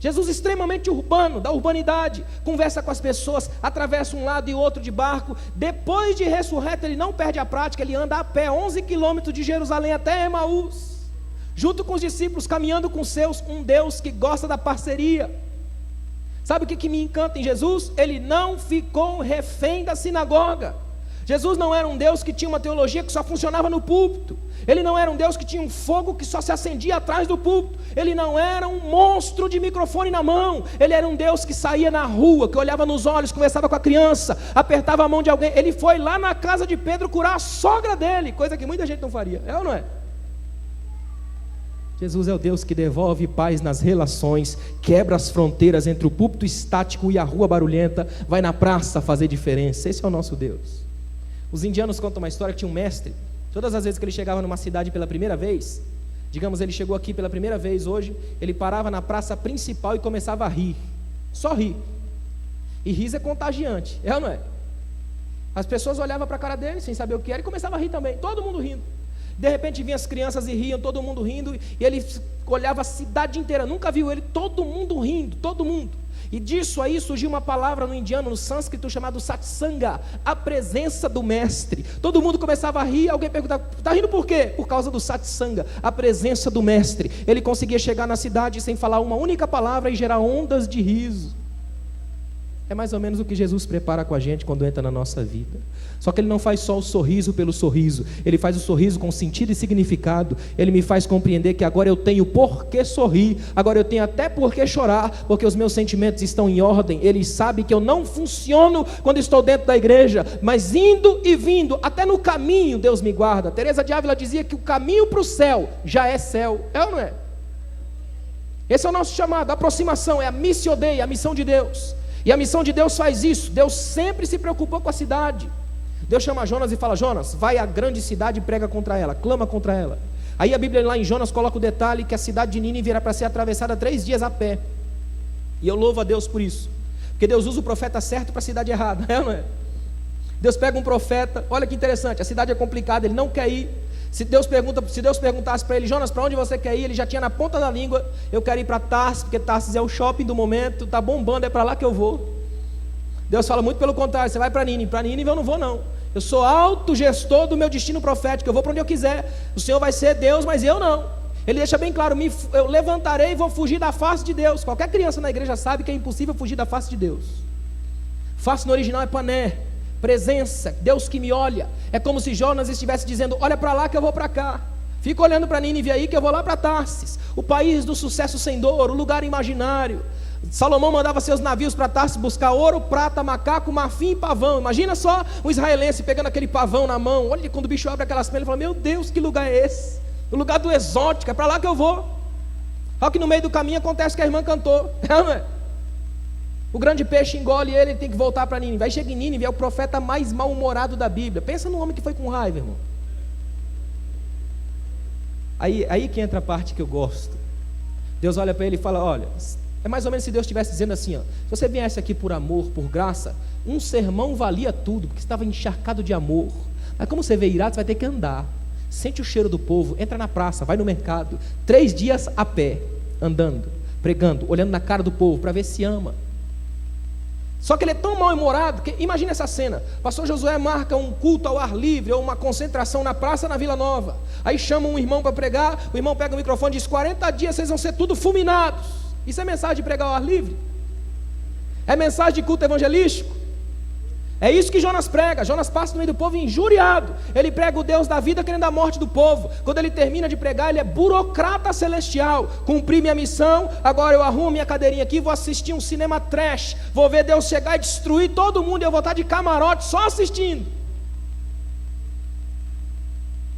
Jesus extremamente urbano, da urbanidade, conversa com as pessoas, atravessa um lado e outro de barco. Depois de ressurreto, ele não perde a prática, ele anda a pé 11 quilômetros de Jerusalém até Emaús, junto com os discípulos, caminhando com seus, um Deus que gosta da parceria. Sabe o que me encanta em Jesus? Ele não ficou refém da sinagoga. Jesus não era um Deus que tinha uma teologia que só funcionava no púlpito. Ele não era um Deus que tinha um fogo que só se acendia atrás do púlpito. Ele não era um monstro de microfone na mão. Ele era um Deus que saía na rua, que olhava nos olhos, conversava com a criança, apertava a mão de alguém. Ele foi lá na casa de Pedro curar a sogra dele, coisa que muita gente não faria. É ou não é? Jesus é o Deus que devolve paz nas relações, quebra as fronteiras entre o púlpito estático e a rua barulhenta, vai na praça fazer diferença. Esse é o nosso Deus. Os indianos contam uma história que tinha um mestre. Todas as vezes que ele chegava numa cidade pela primeira vez, digamos, ele chegou aqui pela primeira vez hoje, ele parava na praça principal e começava a rir, só rir. E riso é contagiante, é ou não é? As pessoas olhavam para a cara dele sem saber o que era e começavam a rir também, todo mundo rindo. De repente vinham as crianças e riam, todo mundo rindo, e ele olhava a cidade inteira, nunca viu ele, todo mundo rindo, todo mundo. E disso aí surgiu uma palavra no indiano, no sânscrito, chamado satsanga, a presença do mestre. Todo mundo começava a rir, alguém perguntava: está rindo por quê? Por causa do satsanga, a presença do mestre. Ele conseguia chegar na cidade sem falar uma única palavra e gerar ondas de riso. É mais ou menos o que Jesus prepara com a gente quando entra na nossa vida. Só que Ele não faz só o sorriso pelo sorriso. Ele faz o sorriso com sentido e significado. Ele me faz compreender que agora eu tenho por que sorrir. Agora eu tenho até por que chorar, porque os meus sentimentos estão em ordem. Ele sabe que eu não funciono quando estou dentro da igreja, mas indo e vindo, até no caminho Deus me guarda. Teresa de Ávila dizia que o caminho para o céu já é céu. É ou não é? Esse é o nosso chamado, a aproximação, é a missio Dei, a missão de Deus. E a missão de Deus faz isso. Deus sempre se preocupou com a cidade. Deus chama Jonas e fala: Jonas, vai à grande cidade e prega contra ela, clama contra ela. Aí a Bíblia lá em Jonas coloca o detalhe que a cidade de Nínive era para ser atravessada 3 dias a pé. E eu louvo a Deus por isso, porque Deus usa o profeta certo para a cidade errada, é ou não é? Deus pega um profeta, olha que interessante, a cidade é complicada, ele não quer ir. Se Deus perguntasse para ele: Jonas, para onde você quer ir? Ele já tinha na ponta da língua: eu quero ir para Tarsis, porque Tarsis é o shopping do momento, está bombando, é para lá que eu vou. Deus fala muito pelo contrário: você vai para Nínive eu não vou não, eu sou autogestor do meu destino profético, eu vou para onde eu quiser, o Senhor vai ser Deus, mas eu não. Ele deixa bem claro: eu levantarei e vou fugir da face de Deus. Qualquer criança na igreja sabe que é impossível fugir da face de Deus. Face no original é pané, presença, Deus que me olha. É como se Jonas estivesse dizendo: olha para lá que eu vou para cá. Fica olhando para Nínive aí que eu vou lá para Tarsis, o país do sucesso sem dor, o lugar imaginário. Salomão mandava seus navios para Tarsis buscar ouro, prata, macaco, marfim e pavão. Imagina só um israelense pegando aquele pavão na mão. Olha, quando o bicho abre aquelas penas, ele fala: meu Deus, que lugar é esse? O lugar do exótico, é para lá que eu vou. Olha que no meio do caminho acontece que a irmã cantou, não é? O grande peixe engole ele tem que voltar para Nínive. Aí chega em Nínive, é o profeta mais mal-humorado da Bíblia. Pensa no homem que foi com raiva, irmão. Aí que entra a parte que eu gosto. Deus olha para ele e fala: olha, é mais ou menos se Deus estivesse dizendo assim, ó: se você viesse aqui por amor, por graça, um sermão valia tudo, porque estava encharcado de amor. Mas como você veio irado, você vai ter que andar. Sente o cheiro do povo, entra na praça, vai no mercado, 3 dias a pé, andando, pregando, olhando na cara do povo para ver se ama. Só que ele é tão mal-humorado que, imagina essa cena: pastor Josué marca um culto ao ar livre, ou uma concentração na praça na Vila Nova. Aí chama um irmão para pregar, o irmão pega o microfone e diz: 40 dias vocês vão ser tudo fulminados. Isso é mensagem de pregar ao ar livre? É mensagem de culto evangelístico? É isso que Jonas prega. Jonas passa no meio do povo injuriado. Ele prega o Deus da vida querendo a morte do povo. Quando ele termina de pregar, ele é burocrata celestial. Cumpri minha missão, agora eu arrumo minha cadeirinha aqui, vou assistir um cinema trash, vou ver Deus chegar e destruir todo mundo, e eu vou estar de camarote só assistindo.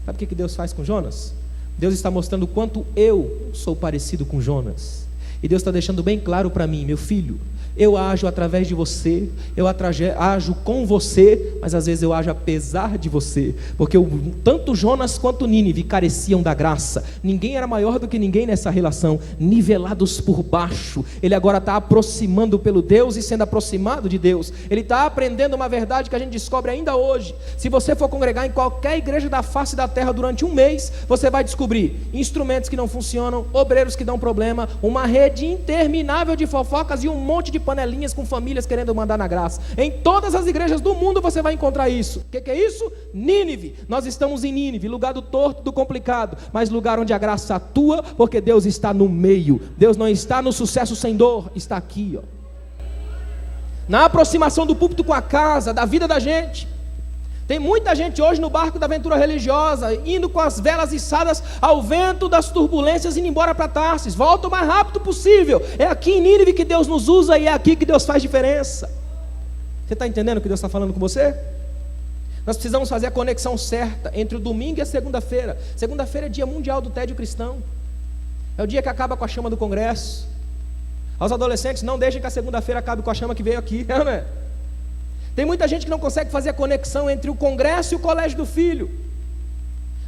Sabe o que Deus faz com Jonas? Deus está mostrando o quanto eu sou parecido com Jonas. E Deus está deixando bem claro para mim: meu filho, eu ajo através de você, eu ajo com você, mas às vezes eu ajo apesar de você, porque tanto Jonas quanto Nínive careciam da graça. Ninguém era maior do que ninguém nessa relação, nivelados por baixo. Ele agora está aproximando pelo Deus e sendo aproximado de Deus. Ele está aprendendo uma verdade que a gente descobre ainda hoje. Se você for congregar em qualquer igreja da face da terra durante 1 mês, você vai descobrir instrumentos que não funcionam, obreiros que dão problema, uma rede interminável de fofocas e um monte de panelinhas com famílias querendo mandar na graça. Em todas as igrejas do mundo você vai encontrar isso. O que é isso? Nínive. Nós estamos em Nínive, lugar do torto, do complicado, mas lugar onde a graça atua, porque Deus está no meio. Deus não está no sucesso sem dor, está aqui, ó. Na aproximação do púlpito com a casa, da vida da gente. Tem muita gente hoje no barco da aventura religiosa, indo com as velas içadas ao vento das turbulências, indo embora para Tarsis. Volta o mais rápido possível. É aqui em Nínive que Deus nos usa e é aqui que Deus faz diferença. Você está entendendo o que Deus está falando com você? Nós precisamos fazer a conexão certa entre o domingo e a segunda-feira. Segunda-feira é dia mundial do tédio cristão. É o dia que acaba com a chama do congresso. Aos adolescentes, não deixem que a segunda-feira acabe com a chama que veio aqui, não é? Tem muita gente que não consegue fazer a conexão entre o congresso e o colégio do filho.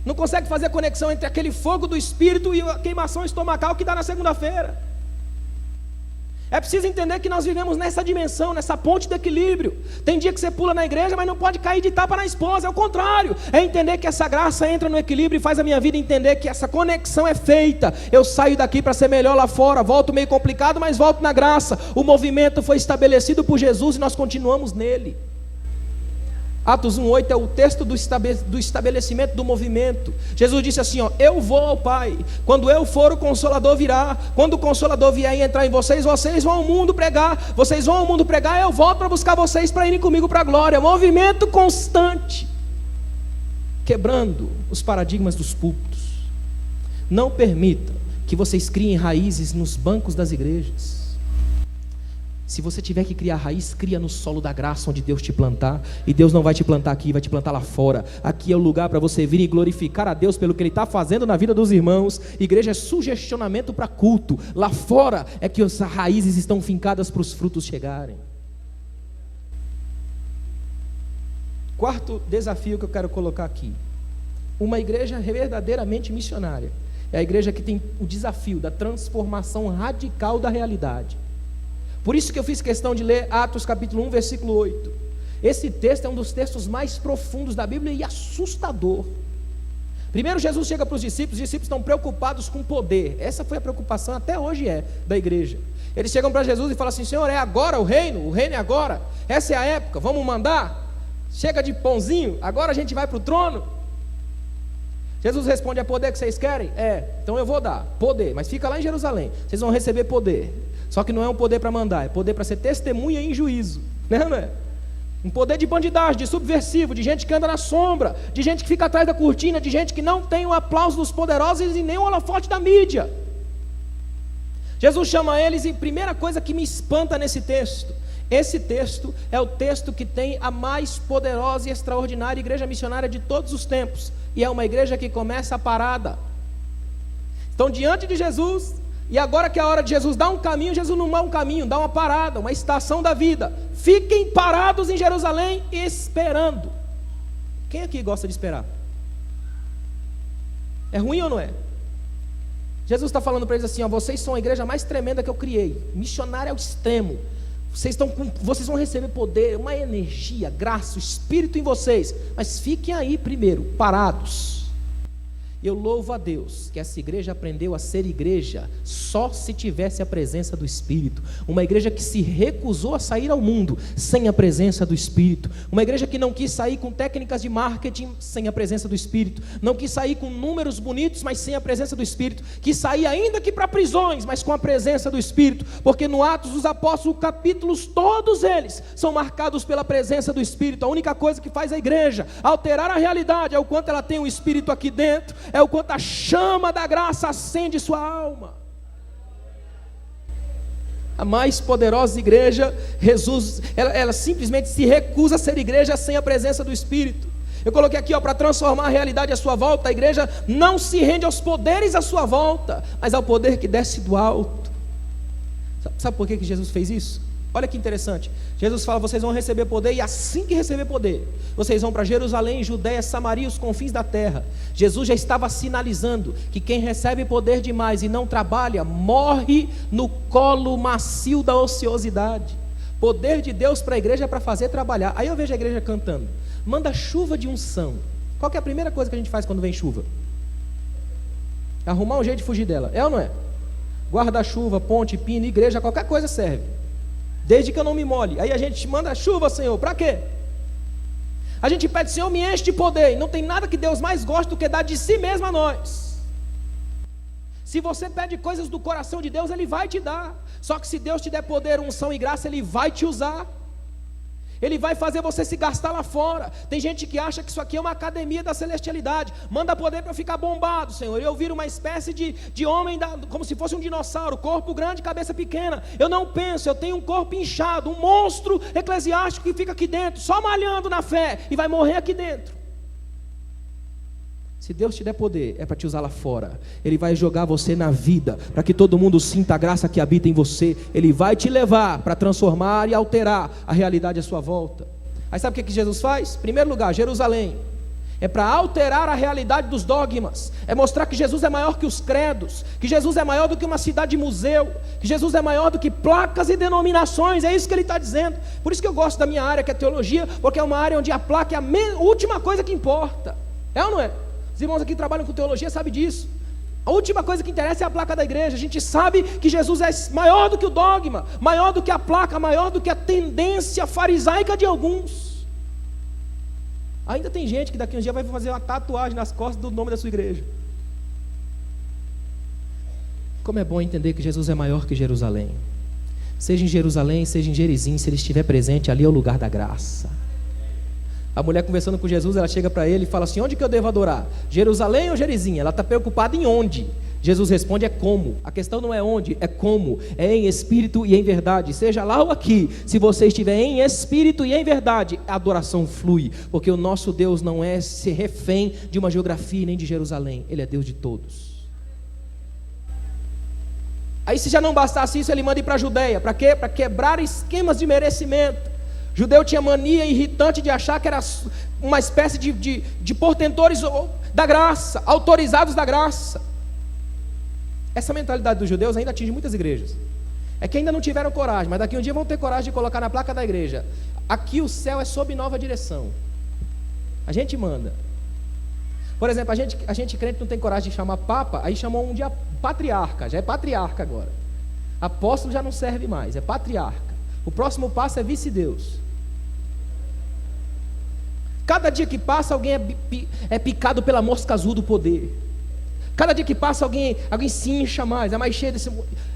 Não consegue fazer a conexão entre aquele fogo do espírito e a queimação estomacal que dá na segunda-feira. É preciso entender que nós vivemos nessa dimensão, nessa ponte do equilíbrio. Tem dia que você pula na igreja, mas não pode cair de tapa na esposa. É o contrário. É entender que essa graça entra no equilíbrio e faz a minha vida entender que essa conexão é feita. Eu saio daqui para ser melhor lá fora. Volto meio complicado, mas volto na graça. O movimento foi estabelecido por Jesus e nós continuamos nele. Atos 1:8 é o texto do estabelecimento do movimento. Jesus disse assim, eu vou ao Pai, quando eu for o Consolador virá, quando o Consolador vier e entrar em vocês, vocês vão ao mundo pregar, eu volto para buscar vocês para irem comigo para a glória. Movimento constante, quebrando os paradigmas dos púlpitos. Não permita que vocês criem raízes nos bancos das igrejas. Se você tiver que criar raiz, cria no solo da graça onde Deus te plantar. E Deus não vai te plantar aqui, vai te plantar lá fora. Aqui é o lugar para você vir e glorificar a Deus pelo que Ele está fazendo na vida dos irmãos. Igreja é sugestionamento para culto. Lá fora é que as raízes estão fincadas para os frutos chegarem. Quarto desafio que eu quero colocar aqui. Uma igreja verdadeiramente missionária é a igreja que tem o desafio da transformação radical da realidade. Por isso que eu fiz questão de ler Atos capítulo 1, versículo 8. Esse texto é um dos textos mais profundos da Bíblia e assustador. Primeiro Jesus chega para os discípulos estão preocupados com poder. Essa foi a preocupação, até hoje da igreja. Eles chegam para Jesus e falam assim, Senhor, é agora o reino é agora, essa é a época, vamos mandar? Chega de pãozinho, agora a gente vai para o trono? Jesus responde, é poder que vocês querem? Então eu vou dar, poder, mas fica lá em Jerusalém, vocês vão receber poder. Só que não é um poder para mandar, é poder para ser testemunha em juízo, não é? Um poder de bandidagem, de subversivo, de gente que anda na sombra, de gente que fica atrás da cortina, de gente que não tem o aplauso dos poderosos e nem o holofote da mídia. Jesus chama eles e primeira coisa que me espanta nesse texto, esse texto é o texto que tem a mais poderosa e extraordinária igreja missionária de todos os tempos, e é uma igreja que começa a parada. Estão diante de Jesus, e agora que é a hora de Jesus dar um caminho, Jesus não dá um caminho, dá uma parada, uma estação da vida. Fiquem parados em Jerusalém esperando. Quem aqui gosta de esperar? É ruim ou não é? Jesus está falando para eles assim, vocês são a igreja mais tremenda que eu criei, missionária ao extremo. Vocês vão receber poder, uma energia, graça, o Espírito em vocês, mas fiquem aí primeiro, parados. Eu louvo a Deus que essa igreja aprendeu a ser igreja só se tivesse a presença do Espírito. Uma igreja que se recusou a sair ao mundo sem a presença do Espírito. Uma igreja que não quis sair com técnicas de marketing sem a presença do Espírito. Não quis sair com números bonitos, mas sem a presença do Espírito. Quis sair ainda que para prisões, mas com a presença do Espírito. Porque no Atos dos Apóstolos, capítulos, todos eles são marcados pela presença do Espírito. A única coisa que faz a igreja alterar a realidade é o quanto ela tem o Espírito aqui dentro, é o quanto a chama da graça acende sua alma. A mais poderosa igreja, Jesus, ela simplesmente se recusa a ser igreja sem a presença do Espírito. Eu coloquei aqui, para transformar a realidade à sua volta, a igreja não se rende aos poderes à sua volta, mas ao poder que desce do alto. Sabe por que Jesus fez isso? Olha que interessante, Jesus fala, vocês vão receber poder, e assim que receber poder, vocês vão para Jerusalém, Judeia, Samaria, os confins da terra. Jesus já estava sinalizando que quem recebe poder demais e não trabalha, morre no colo macio da ociosidade. Poder de Deus para a igreja é para fazer trabalhar. Aí eu vejo a igreja cantando, manda chuva de unção. Qual que é a primeira coisa que a gente faz quando vem chuva? Arrumar um jeito de fugir dela, é ou não é? Guarda-chuva, ponte, pino, igreja, qualquer coisa serve, desde que eu não me molhe. Aí a gente manda chuva, Senhor, para quê? A gente pede, Senhor, me enche de poder. E não tem nada que Deus mais gosta do que dar de si mesmo a nós. Se você pede coisas do coração de Deus, Ele vai te dar. Só que se Deus te der poder, unção e graça, Ele vai te usar. Ele vai fazer você se gastar lá fora. Tem gente que acha que isso aqui é uma academia da celestialidade. Manda poder para eu ficar bombado, Senhor. Eu viro uma espécie de homem, como se fosse um dinossauro, corpo grande, cabeça pequena. Eu não penso, eu tenho um corpo inchado, um monstro eclesiástico que fica aqui dentro, só malhando na fé, e vai morrer aqui dentro. Se Deus te der poder, é para te usar lá fora. Ele vai jogar você na vida, para que todo mundo sinta a graça que habita em você. Ele vai te levar para transformar e alterar a realidade à sua volta. Aí sabe o que Jesus faz? Em primeiro lugar, Jerusalém é para alterar a realidade dos dogmas, é mostrar que Jesus é maior que os credos, que Jesus é maior do que uma cidade museu, que Jesus é maior do que placas e denominações. É isso que ele está dizendo. Por isso que eu gosto da minha área, que é teologia, porque é uma área onde a placa é a última coisa que importa. É ou não é? Os irmãos aqui que trabalham com teologia sabem disso. A última coisa que interessa é a placa da igreja. A gente sabe que Jesus é maior do que o dogma, maior do que a placa, maior do que a tendência farisaica de alguns. Ainda tem gente que daqui a um dia vai fazer uma tatuagem nas costas do nome da sua igreja. Como é bom entender que Jesus é maior que Jerusalém. Seja em Jerusalém, seja em Gerizim, se ele estiver presente, ali é o lugar da graça. A mulher conversando com Jesus, ela chega para ele e fala assim: onde que eu devo adorar? Jerusalém ou Gerizim? Ela está preocupada em onde? Jesus responde: é como. A questão não é onde, é como. É em espírito e em verdade. Seja lá ou aqui, se você estiver em espírito e em verdade, a adoração flui. Porque o nosso Deus não é ser refém de uma geografia nem de Jerusalém. Ele é Deus de todos. Aí, se já não bastasse isso, ele manda ir para a Judeia. Para quê? Para quebrar esquemas de merecimento. O judeu tinha mania irritante de achar que era uma espécie de portentores da graça, autorizados da graça. Essa mentalidade dos judeus ainda atinge muitas igrejas. É que ainda não tiveram coragem, mas daqui um dia vão ter coragem de colocar na placa da igreja: aqui o céu é sob nova direção. A gente manda. Por exemplo, a gente crente não tem coragem de chamar papa, aí chamou um dia patriarca, já é patriarca agora. Apóstolo já não serve mais, é patriarca. O próximo passo é vice-deus. Cada dia que passa, alguém é picado pela mosca azul do poder. Cada dia que passa, alguém se incha mais, é mais cheio desse...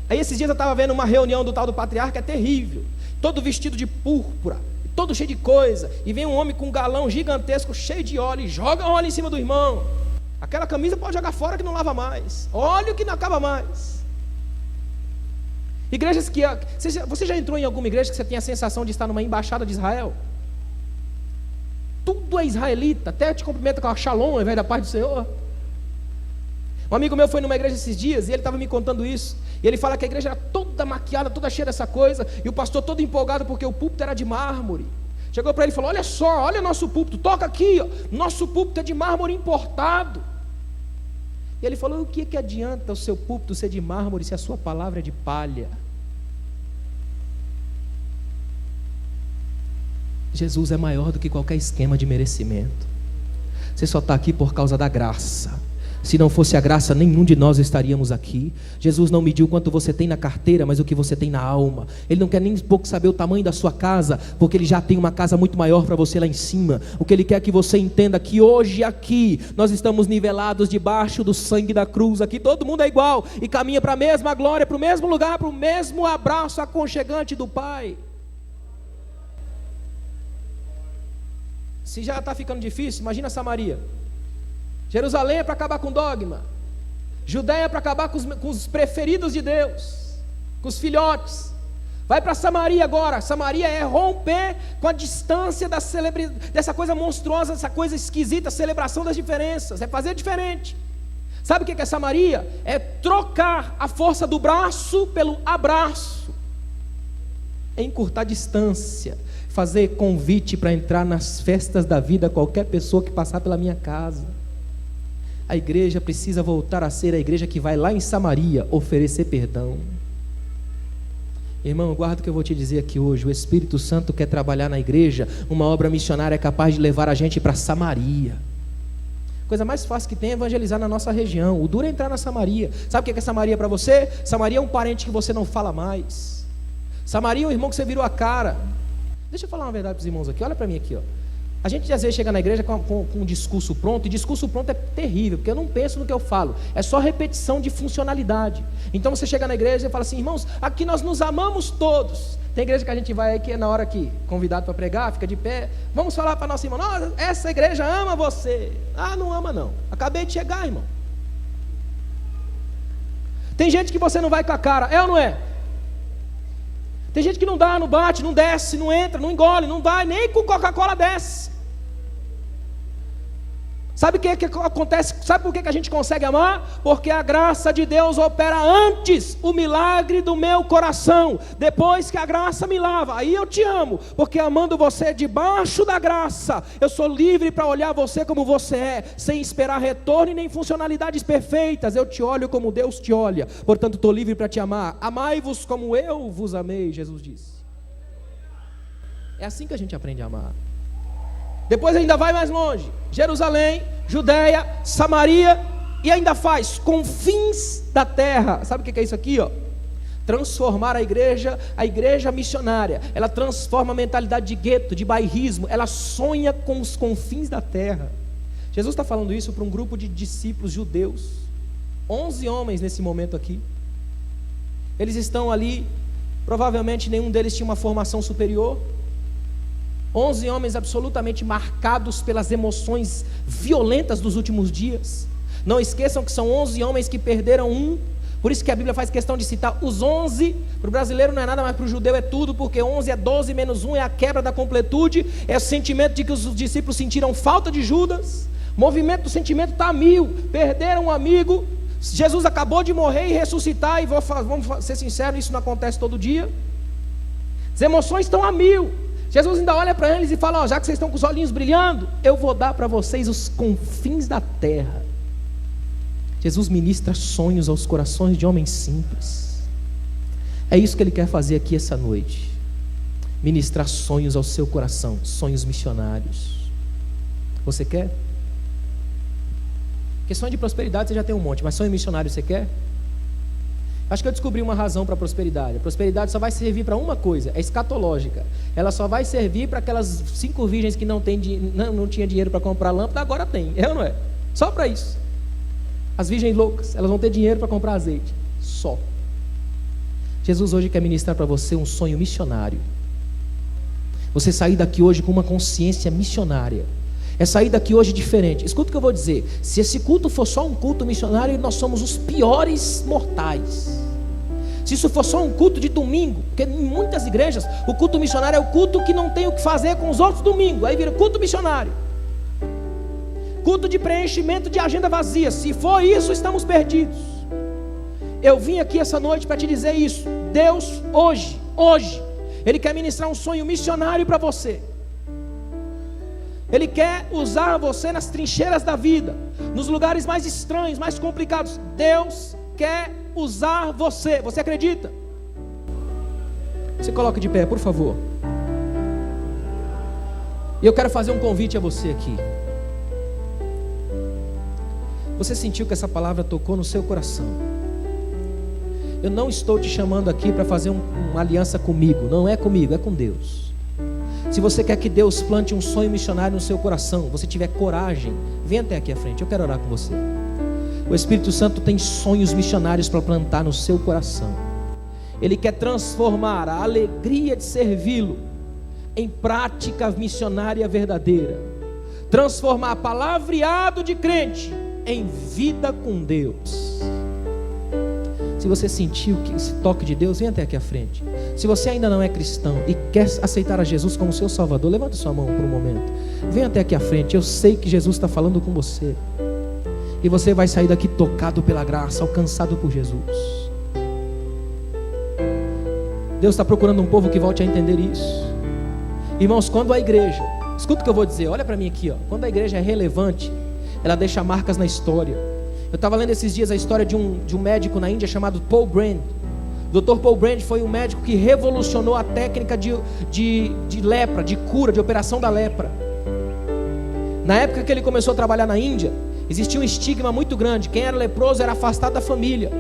Aí esses dias eu estava vendo uma reunião do tal do patriarca, é terrível. Todo vestido de púrpura, todo cheio de coisa, e vem um homem com um galão gigantesco, cheio de óleo, e joga óleo em cima do irmão. Aquela camisa pode jogar fora que não lava mais, óleo que não acaba mais. Igrejas que... Você já entrou em alguma igreja que você tem a sensação de estar numa embaixada de Israel? Tudo é israelita, até te cumprimenta com a shalom ao invés da paz do Senhor. Um amigo meu foi numa igreja esses dias e ele estava me contando isso. E ele fala que a igreja era toda maquiada, toda cheia dessa coisa, e o pastor todo empolgado porque o púlpito era de mármore. Chegou para ele e falou: olha só, olha nosso púlpito, toca aqui, ó. Nosso púlpito é de mármore importado. E ele falou: o que adianta o seu púlpito ser de mármore se a sua palavra é de palha? Jesus é maior do que qualquer esquema de merecimento. Você só está aqui por causa da graça. Se não fosse a graça, nenhum de nós estaríamos aqui. Jesus não mediu quanto você tem na carteira, mas o que você tem na alma. Ele não quer nem pouco saber o tamanho da sua casa, porque Ele já tem uma casa muito maior para você lá em cima. O que Ele quer é que você entenda que hoje aqui, nós estamos nivelados debaixo do sangue da cruz. Aqui todo mundo é igual e caminha para a mesma glória, para o mesmo lugar, para o mesmo abraço aconchegante do Pai. Se já está ficando difícil, imagina Samaria. Jerusalém é para acabar com dogma. Judéia é para acabar com os preferidos de Deus, com os filhotes. Vai para Samaria agora. Samaria é romper com a distância dessa coisa monstruosa, dessa coisa esquisita, celebração das diferenças. É fazer diferente. Sabe o que é Samaria? É trocar a força do braço pelo abraço. É encurtar a distância. Fazer convite para entrar nas festas da vida a qualquer pessoa que passar pela minha casa. A igreja precisa voltar a ser a igreja que vai lá em Samaria oferecer perdão. Irmão, guarda o que eu vou te dizer aqui hoje. O Espírito Santo quer trabalhar na igreja. Uma obra missionária é capaz de levar a gente para Samaria. Coisa mais fácil que tem é evangelizar na nossa região. O duro é entrar na Samaria. Sabe o que é Samaria para você? Samaria é um parente que você não fala mais. Samaria é um irmão que você virou a cara. Deixa eu falar uma verdade para os irmãos aqui, olha para mim aqui, ó. A gente às vezes chega na igreja com um discurso pronto, e discurso pronto é terrível, porque eu não penso no que eu falo, é só repetição de funcionalidade. Então você chega na igreja e fala assim: irmãos, aqui nós nos amamos todos. Tem igreja que a gente vai aí que na hora que convidado para pregar, fica de pé, vamos falar para nossa irmã: nossa, essa igreja ama você. Ah, não ama não, acabei de chegar, irmão. Tem gente que você não vai com a cara, é ou não é? Tem gente que não dá, não bate, não desce, não entra, não engole, não vai, nem com Coca-Cola desce. Sabe o que acontece? Sabe por que a gente consegue amar? Porque a graça de Deus opera antes o milagre do meu coração. Depois que a graça me lava, aí eu te amo. Porque amando você debaixo da graça, eu sou livre para olhar você como você é, sem esperar retorno e nem funcionalidades perfeitas. Eu te olho como Deus te olha. Portanto, estou livre para te amar. Amai-vos como eu vos amei, Jesus disse. É assim que a gente aprende a amar. Depois ainda vai mais longe. Jerusalém, Judéia, Samaria, e ainda faz confins da terra. Sabe o que é isso aqui, ó? transformar a igreja missionária. Ela transforma a mentalidade de gueto, de bairrismo. Ela sonha com os confins da terra. Jesus está falando isso para um grupo de discípulos judeus, 11 homens nesse momento aqui. Eles estão ali, provavelmente nenhum deles tinha uma formação superior. 11 homens absolutamente marcados pelas emoções violentas dos últimos dias. Não esqueçam que são 11 homens que perderam um. Por isso que a Bíblia faz questão de citar os 11. Para o brasileiro não é nada, mas para o judeu é tudo, porque 11 é 12 menos 1, é a quebra da completude. É o sentimento de que os discípulos sentiram falta de Judas. O movimento do sentimento está a mil. Perderam um amigo. Jesus acabou de morrer e ressuscitar. E vamos ser sinceros, isso não acontece todo dia. As emoções estão a mil. Jesus ainda olha para eles e fala: já que vocês estão com os olhinhos brilhando, eu vou dar para vocês os confins da terra. Jesus ministra sonhos aos corações de homens simples. É isso que Ele quer fazer aqui essa noite. Ministrar sonhos ao seu coração, sonhos missionários. Você quer? Porque sonho de prosperidade você já tem um monte, mas sonho missionário você quer? Acho que eu descobri uma razão para a prosperidade. A prosperidade só vai servir para uma coisa, é escatológica. Ela só vai servir para aquelas 5 virgens que não tinha dinheiro para comprar lâmpada, agora tem, é ou não é? Só para isso. As virgens loucas, elas vão ter dinheiro para comprar azeite, só. Jesus hoje quer ministrar para você um sonho missionário. Você sair daqui hoje com uma consciência missionária. É sair daqui hoje diferente. Escuta o que eu vou dizer. Se esse culto for só um culto missionário, nós somos os piores mortais. Se isso for só um culto de domingo, porque em muitas igrejas o culto missionário é o culto que não tem o que fazer com os outros domingos, aí vira culto missionário, culto de preenchimento de agenda vazia. Se for isso, estamos perdidos. Eu vim aqui essa noite para te dizer isso. Deus hoje, Ele quer ministrar um sonho missionário para você. Ele quer usar você nas trincheiras da vida, nos lugares mais estranhos, mais complicados. Deus quer usar você. Você acredita? Se coloque de pé, por favor. E eu quero fazer um convite a você aqui. Você sentiu que essa palavra tocou no seu coração? Eu não estou te chamando aqui para fazer uma aliança comigo. Não é comigo, é com Deus. Se você quer que Deus plante um sonho missionário no seu coração, você tiver coragem, vem até aqui à frente, eu quero orar com você. O Espírito Santo tem sonhos missionários para plantar no seu coração. Ele quer transformar a alegria de servi-lo em prática missionária verdadeira. Transformar palavreado de crente em vida com Deus. Se você sentiu esse toque de Deus, vem até aqui à frente. Se você ainda não é cristão e quer aceitar a Jesus como seu Salvador, levanta sua mão por um momento. Vem até aqui à frente. Eu sei que Jesus está falando com você. E você vai sair daqui tocado pela graça, alcançado por Jesus. Deus está procurando um povo que volte a entender isso. Irmãos, quando a igreja, escuta o que eu vou dizer, olha para mim aqui, ó. Quando a igreja é relevante, ela deixa marcas na história. Eu estava lendo esses dias a história de um médico na Índia chamado Paul Brand. O Dr. Paul Brand foi um médico que revolucionou a técnica de lepra, de cura, de operação da lepra. Na época que ele começou a trabalhar na Índia, existia um estigma muito grande. Quem era leproso era afastado da família,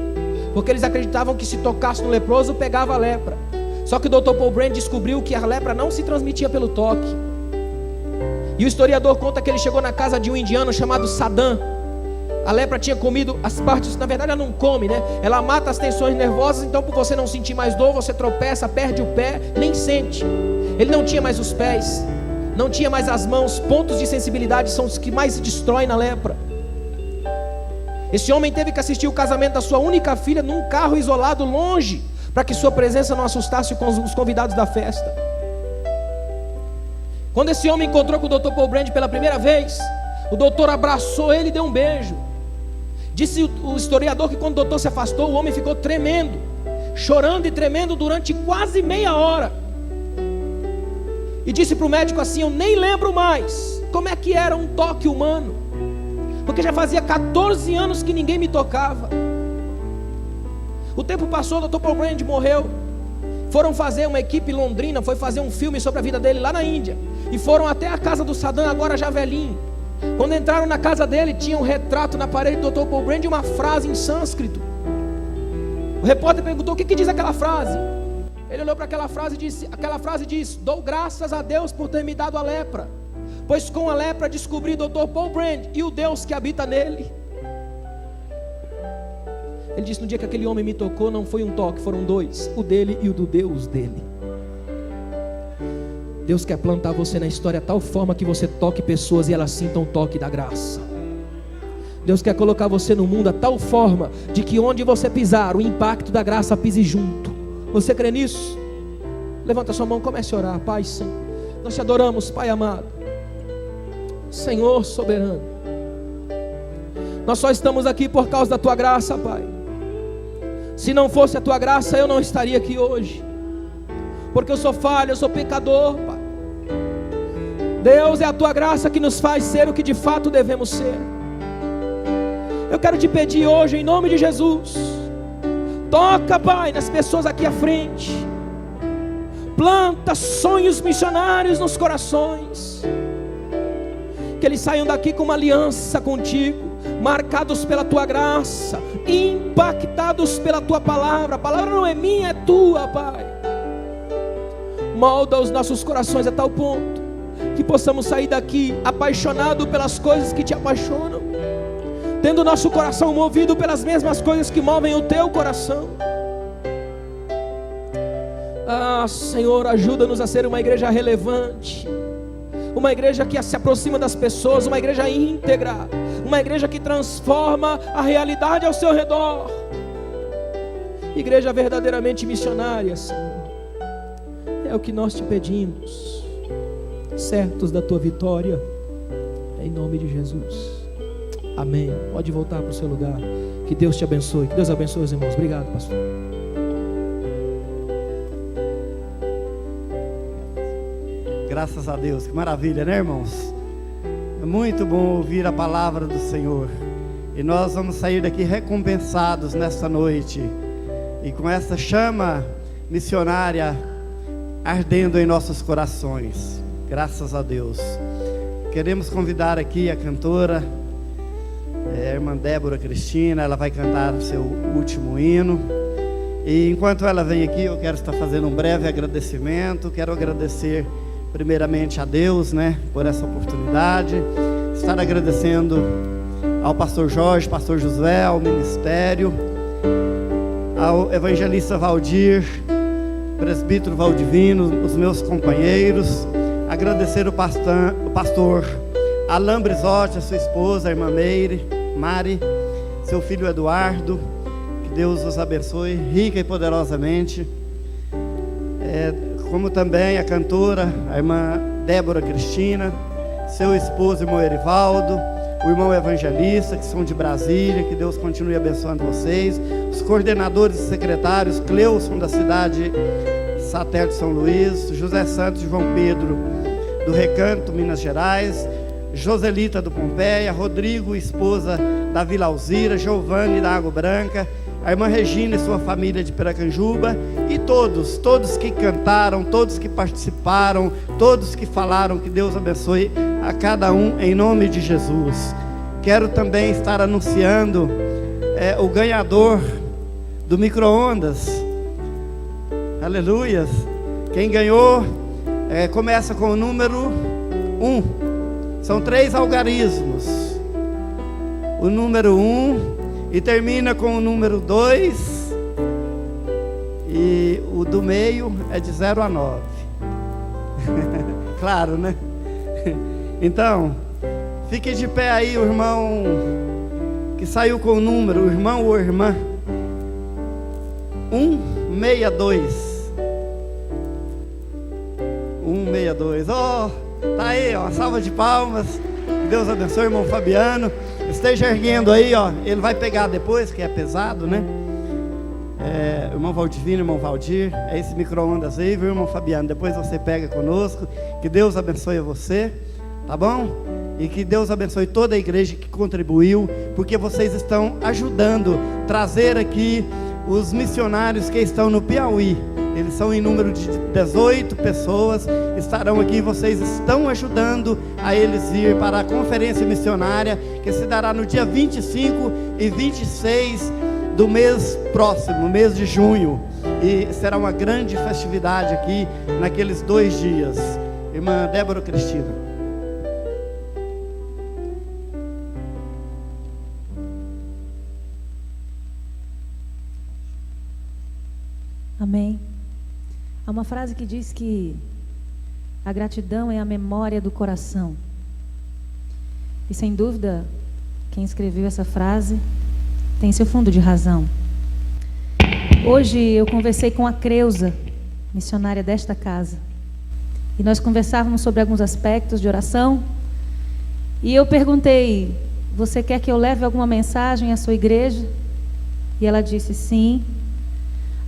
porque eles acreditavam que se tocasse no leproso, pegava a lepra. Só que o Dr. Paul Brand descobriu que a lepra não se transmitia pelo toque. E o historiador conta que ele chegou na casa de um indiano chamado Saddam. A lepra tinha comido as partes, na verdade ela não come, né? Ela mata as tensões nervosas, então por você não sentir mais dor, você tropeça, perde o pé, nem sente. Ele não tinha mais os pés, não tinha mais as mãos. Pontos de sensibilidade são os que mais se destroem na lepra. Esse homem teve que assistir o casamento da sua única filha num carro isolado longe, para que sua presença não assustasse os convidados da festa. Quando esse homem encontrou com o Dr. Paul Brand pela primeira vez, o doutor abraçou ele e deu um beijo. Disse o historiador que quando o doutor se afastou, o homem ficou tremendo, chorando e tremendo durante quase meia hora. E disse para o médico assim: eu nem lembro mais como é que era um toque humano, porque já fazia 14 anos que ninguém me tocava. O tempo passou, o Dr. Paul Brand morreu. Foram fazer, uma equipe londrina foi fazer um filme sobre a vida dele lá na Índia, e foram até a casa do Saddam, agora já velhinho. Quando entraram na casa dele, tinha um retrato na parede do Dr. Paul Brand e uma frase em sânscrito. O repórter perguntou: o que diz aquela frase? Ele olhou para aquela frase e disse: aquela frase diz: dou graças a Deus por ter me dado a lepra, pois com a lepra descobri Dr. Paul Brand e o Deus que habita nele. Ele disse: no dia que aquele homem me tocou, não foi um toque, foram dois, o dele e o do Deus dele. Deus quer plantar você na história de tal forma que você toque pessoas e elas sintam o toque da graça. Deus quer colocar você no mundo a tal forma de que onde você pisar, o impacto da graça pise junto. Você crê nisso? Levanta sua mão, comece a orar. Pai Santo, nós te adoramos, Pai amado, Senhor soberano. Nós só estamos aqui por causa da tua graça, Pai. Se não fosse a tua graça, eu não estaria aqui hoje, porque eu sou falho, eu sou pecador, Pai. Deus, é a tua graça que nos faz ser o que de fato devemos ser. Eu quero te pedir hoje, em nome de Jesus, toca, Pai, nas pessoas aqui à frente, planta sonhos missionários nos corações, que eles saiam daqui com uma aliança contigo, marcados pela tua graça, impactados pela tua palavra. A palavra não é minha, é tua, Pai. Molda os nossos corações a tal ponto que possamos sair daqui apaixonados pelas coisas que te apaixonam, tendo o nosso coração movido pelas mesmas coisas que movem o teu coração. Ah, Senhor, ajuda-nos a ser uma igreja relevante, uma igreja que se aproxima das pessoas, uma igreja íntegra, uma igreja que transforma a realidade ao seu redor, igreja verdadeiramente missionária, Senhor. É o que nós te pedimos, certos da tua vitória, em nome de Jesus. Amém. Pode voltar para o seu lugar. Que Deus te abençoe. Que Deus abençoe os irmãos. Obrigado, pastor. Graças a Deus. Que maravilha, né, irmãos? É muito bom ouvir a palavra do Senhor. E nós vamos sair daqui recompensados nesta noite, e com essa chama missionária ardendo em nossos corações. Graças a Deus. Queremos convidar aqui a cantora, a irmã Débora Cristina. Ela vai cantar o seu último hino. E enquanto ela vem aqui, eu quero estar fazendo um breve agradecimento. Quero agradecer primeiramente a Deus, né, por essa oportunidade. Estar agradecendo ao pastor Jorge, pastor Josué, ao ministério, ao evangelista Valdir, presbítero Valdivino, os meus companheiros. Agradecer o pastor Alain Brizotti, a sua esposa, a irmã Mari, seu filho Eduardo. Que Deus os abençoe rica e poderosamente. Como também a cantora, a irmã Débora Cristina, seu esposo, irmão Erivaldo, o irmão evangelista, que são de Brasília. Que Deus continue abençoando vocês. Os coordenadores e secretários, Cleuson da cidade satélite de São Luís, José Santos e João Pedro do Recanto, Minas Gerais, Joselita do Pompeia, Rodrigo, esposa da Vila Alzira, Giovanni da Água Branca, a irmã Regina e sua família de Piracanjuba, e todos que cantaram, todos que participaram, todos que falaram. Que Deus abençoe a cada um em nome de Jesus. Quero também estar anunciando o ganhador do micro-ondas. Aleluias. Quem ganhou começa com o número 1. São 3 algarismos. O número 1 e termina com o número 2. E o do meio é de 0 a 9. Claro, né? Então, fique de pé aí, o irmão que saiu com o número, o irmão ou irmã 162. 162. Tá aí, ó, salva de palmas. Que Deus abençoe, irmão Fabiano. Esteja erguendo aí, ó. Ele vai pegar depois, que é pesado, né? Irmão Valdivino, irmão Valdir, é esse micro-ondas aí, viu, irmão Fabiano? Depois você pega conosco. Que Deus abençoe você, tá bom? E que Deus abençoe toda a igreja que contribuiu, porque vocês estão ajudando a trazer aqui os missionários que estão no Piauí. Eles são em número de 18 pessoas, estarão aqui. Vocês estão ajudando a eles ir para a conferência missionária, que se dará no dia 25 e 26 do mês próximo, mês de junho. E será uma grande festividade aqui naqueles 2 dias. Irmã Débora Cristina. Amém. Há uma frase que diz que a gratidão é a memória do coração. E sem dúvida, quem escreveu essa frase tem seu fundo de razão. Hoje eu conversei com a Creuza, missionária desta casa. E nós conversávamos sobre alguns aspectos de oração. E eu perguntei: você quer que eu leve alguma mensagem à sua igreja? E ela disse: sim.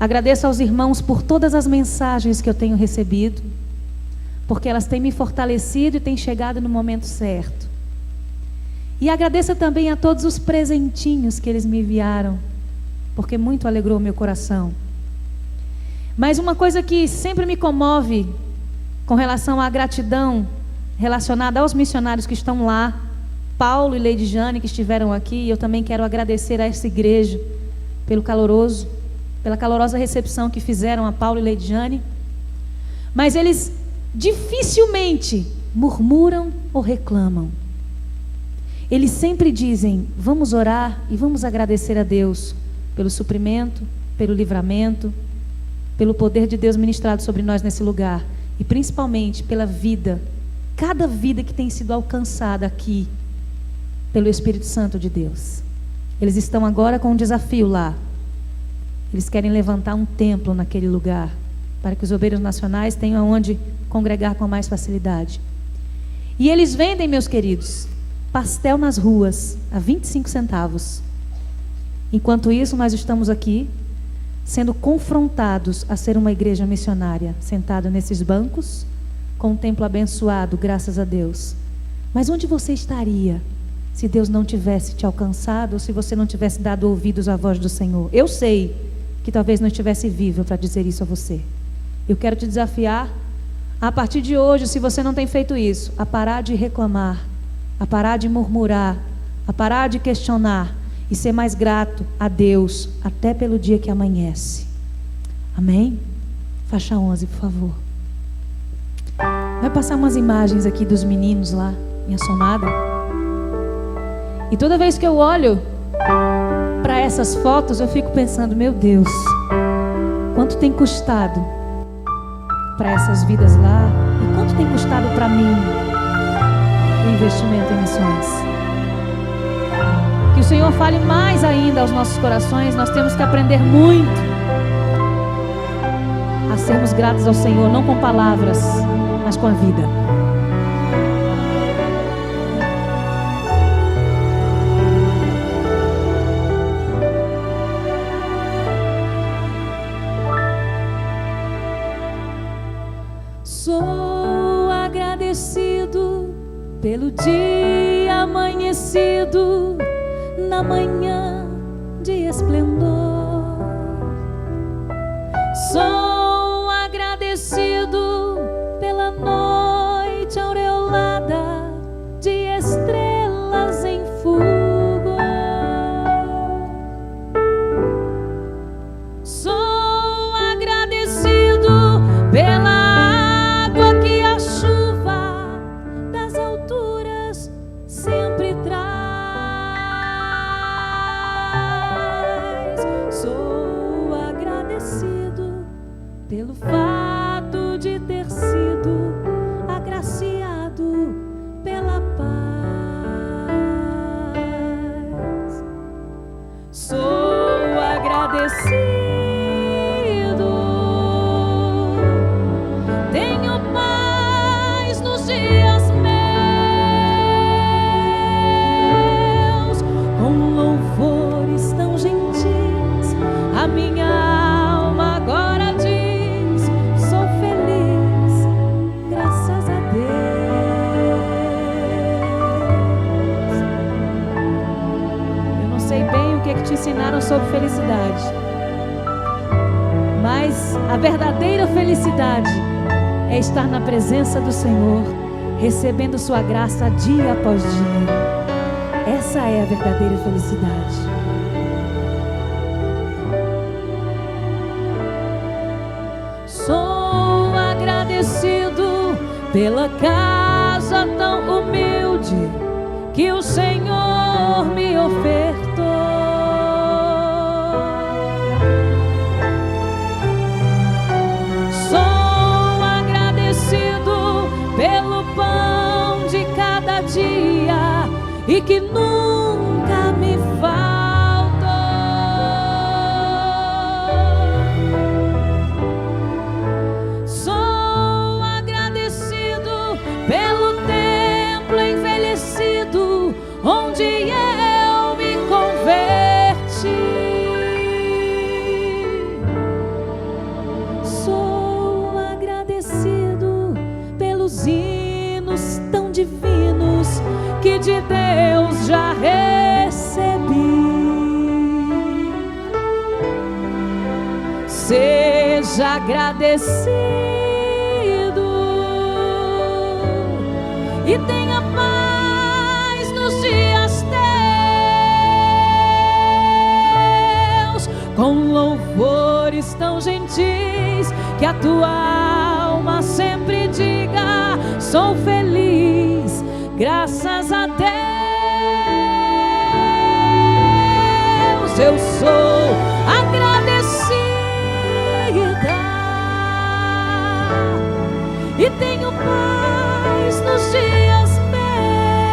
Agradeço aos irmãos por todas as mensagens que eu tenho recebido, porque elas têm me fortalecido e têm chegado no momento certo. E agradeço também a todos os presentinhos que eles me enviaram, porque muito alegrou meu coração. Mas uma coisa que sempre me comove com relação à gratidão relacionada aos missionários que estão lá, Paulo e Lady Jane, que estiveram aqui, eu também quero agradecer a essa igreja pela calorosa recepção que fizeram a Paulo e Lady Jane. Mas eles dificilmente murmuram ou reclamam. Eles sempre dizem: vamos orar e vamos agradecer a Deus pelo suprimento, pelo livramento, pelo poder de Deus ministrado sobre nós nesse lugar, e principalmente pela vida, cada vida que tem sido alcançada aqui pelo Espírito Santo de Deus. Eles estão agora com um desafio lá. Eles querem levantar um templo naquele lugar, para que os obreiros nacionais tenham onde congregar com mais facilidade. E eles vendem, meus queridos, pastel nas ruas a 25 centavos. Enquanto isso, nós estamos aqui sendo confrontados a ser uma igreja missionária, sentada nesses bancos, com um templo abençoado, graças a Deus. Mas onde você estaria se Deus não tivesse te alcançado, ou se você não tivesse dado ouvidos à voz do Senhor? Eu sei que talvez não estivesse vivo para dizer isso a você. Eu quero te desafiar, a partir de hoje, se você não tem feito isso, a parar de reclamar, a parar de murmurar, a parar de questionar e ser mais grato a Deus até pelo dia que amanhece. Amém? Faixa 11, por favor. Vai passar umas imagens aqui dos meninos lá em Assomada. E toda vez que eu olho para essas fotos, eu fico pensando: meu Deus, quanto tem custado para essas vidas lá, e quanto tem custado para mim o investimento em missões. Que o Senhor fale mais ainda aos nossos corações. Nós temos que aprender muito a sermos gratos ao Senhor, não com palavras, mas com a vida. Sou agradecido pelo dia amanhecido, na manhã de esplendor. Sou agradecido pela noite aureolada de estrelas em fulgor. Sou agradecido pela pelo fato de ter sido agraciado pela paz. Sou agradecido, tenho paz nos dias meus, com louvores tão gentis, a minha que te ensinaram sobre felicidade, mas a verdadeira felicidade é estar na presença do Senhor, recebendo sua graça dia após dia. Essa é a verdadeira felicidade. agradecido pela casa tão humilde que o Senhor me ofertou. Sou agradecido pelo pão de cada dia e que nunca me faltou. Sou agradecido pelo templo envelhecido onde eu me converti. Sou agradecido pelos hinos tão divinos que de Deus já recebi. Seja agradecido e tenha paz nos dias teus, com louvores tão gentis que a tua alma sempre diga: sou feliz, graças a Deus. Eu sou agradecida e tenho paz nos dias meus,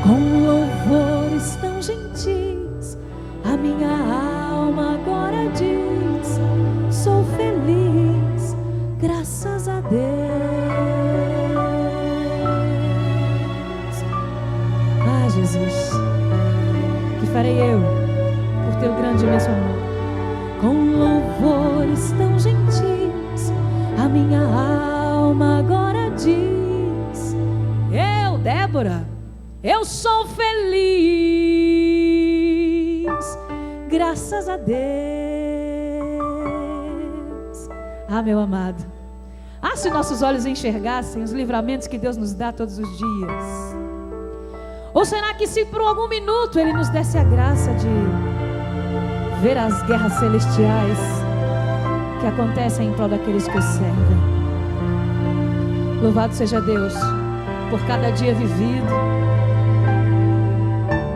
com louvores tão gentis. A minha alma agora diz: sou feliz, graças a Deus. Ah, Jesus, que farei eu por teu grande e imenso amor? Com louvores tão gentis, a minha alma agora diz: eu, Débora, eu sou feliz, graças a Deus. Ah, meu amado, se nossos olhos enxergassem os livramentos que Deus nos dá todos os dias. Ou será que se por algum minuto Ele nos desse a graça de ver as guerras celestiais que acontecem em prol daqueles que o servem? Louvado seja Deus por cada dia vivido,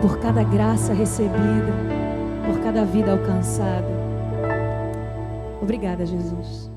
por cada graça recebida, por cada vida alcançada. Obrigada, Jesus.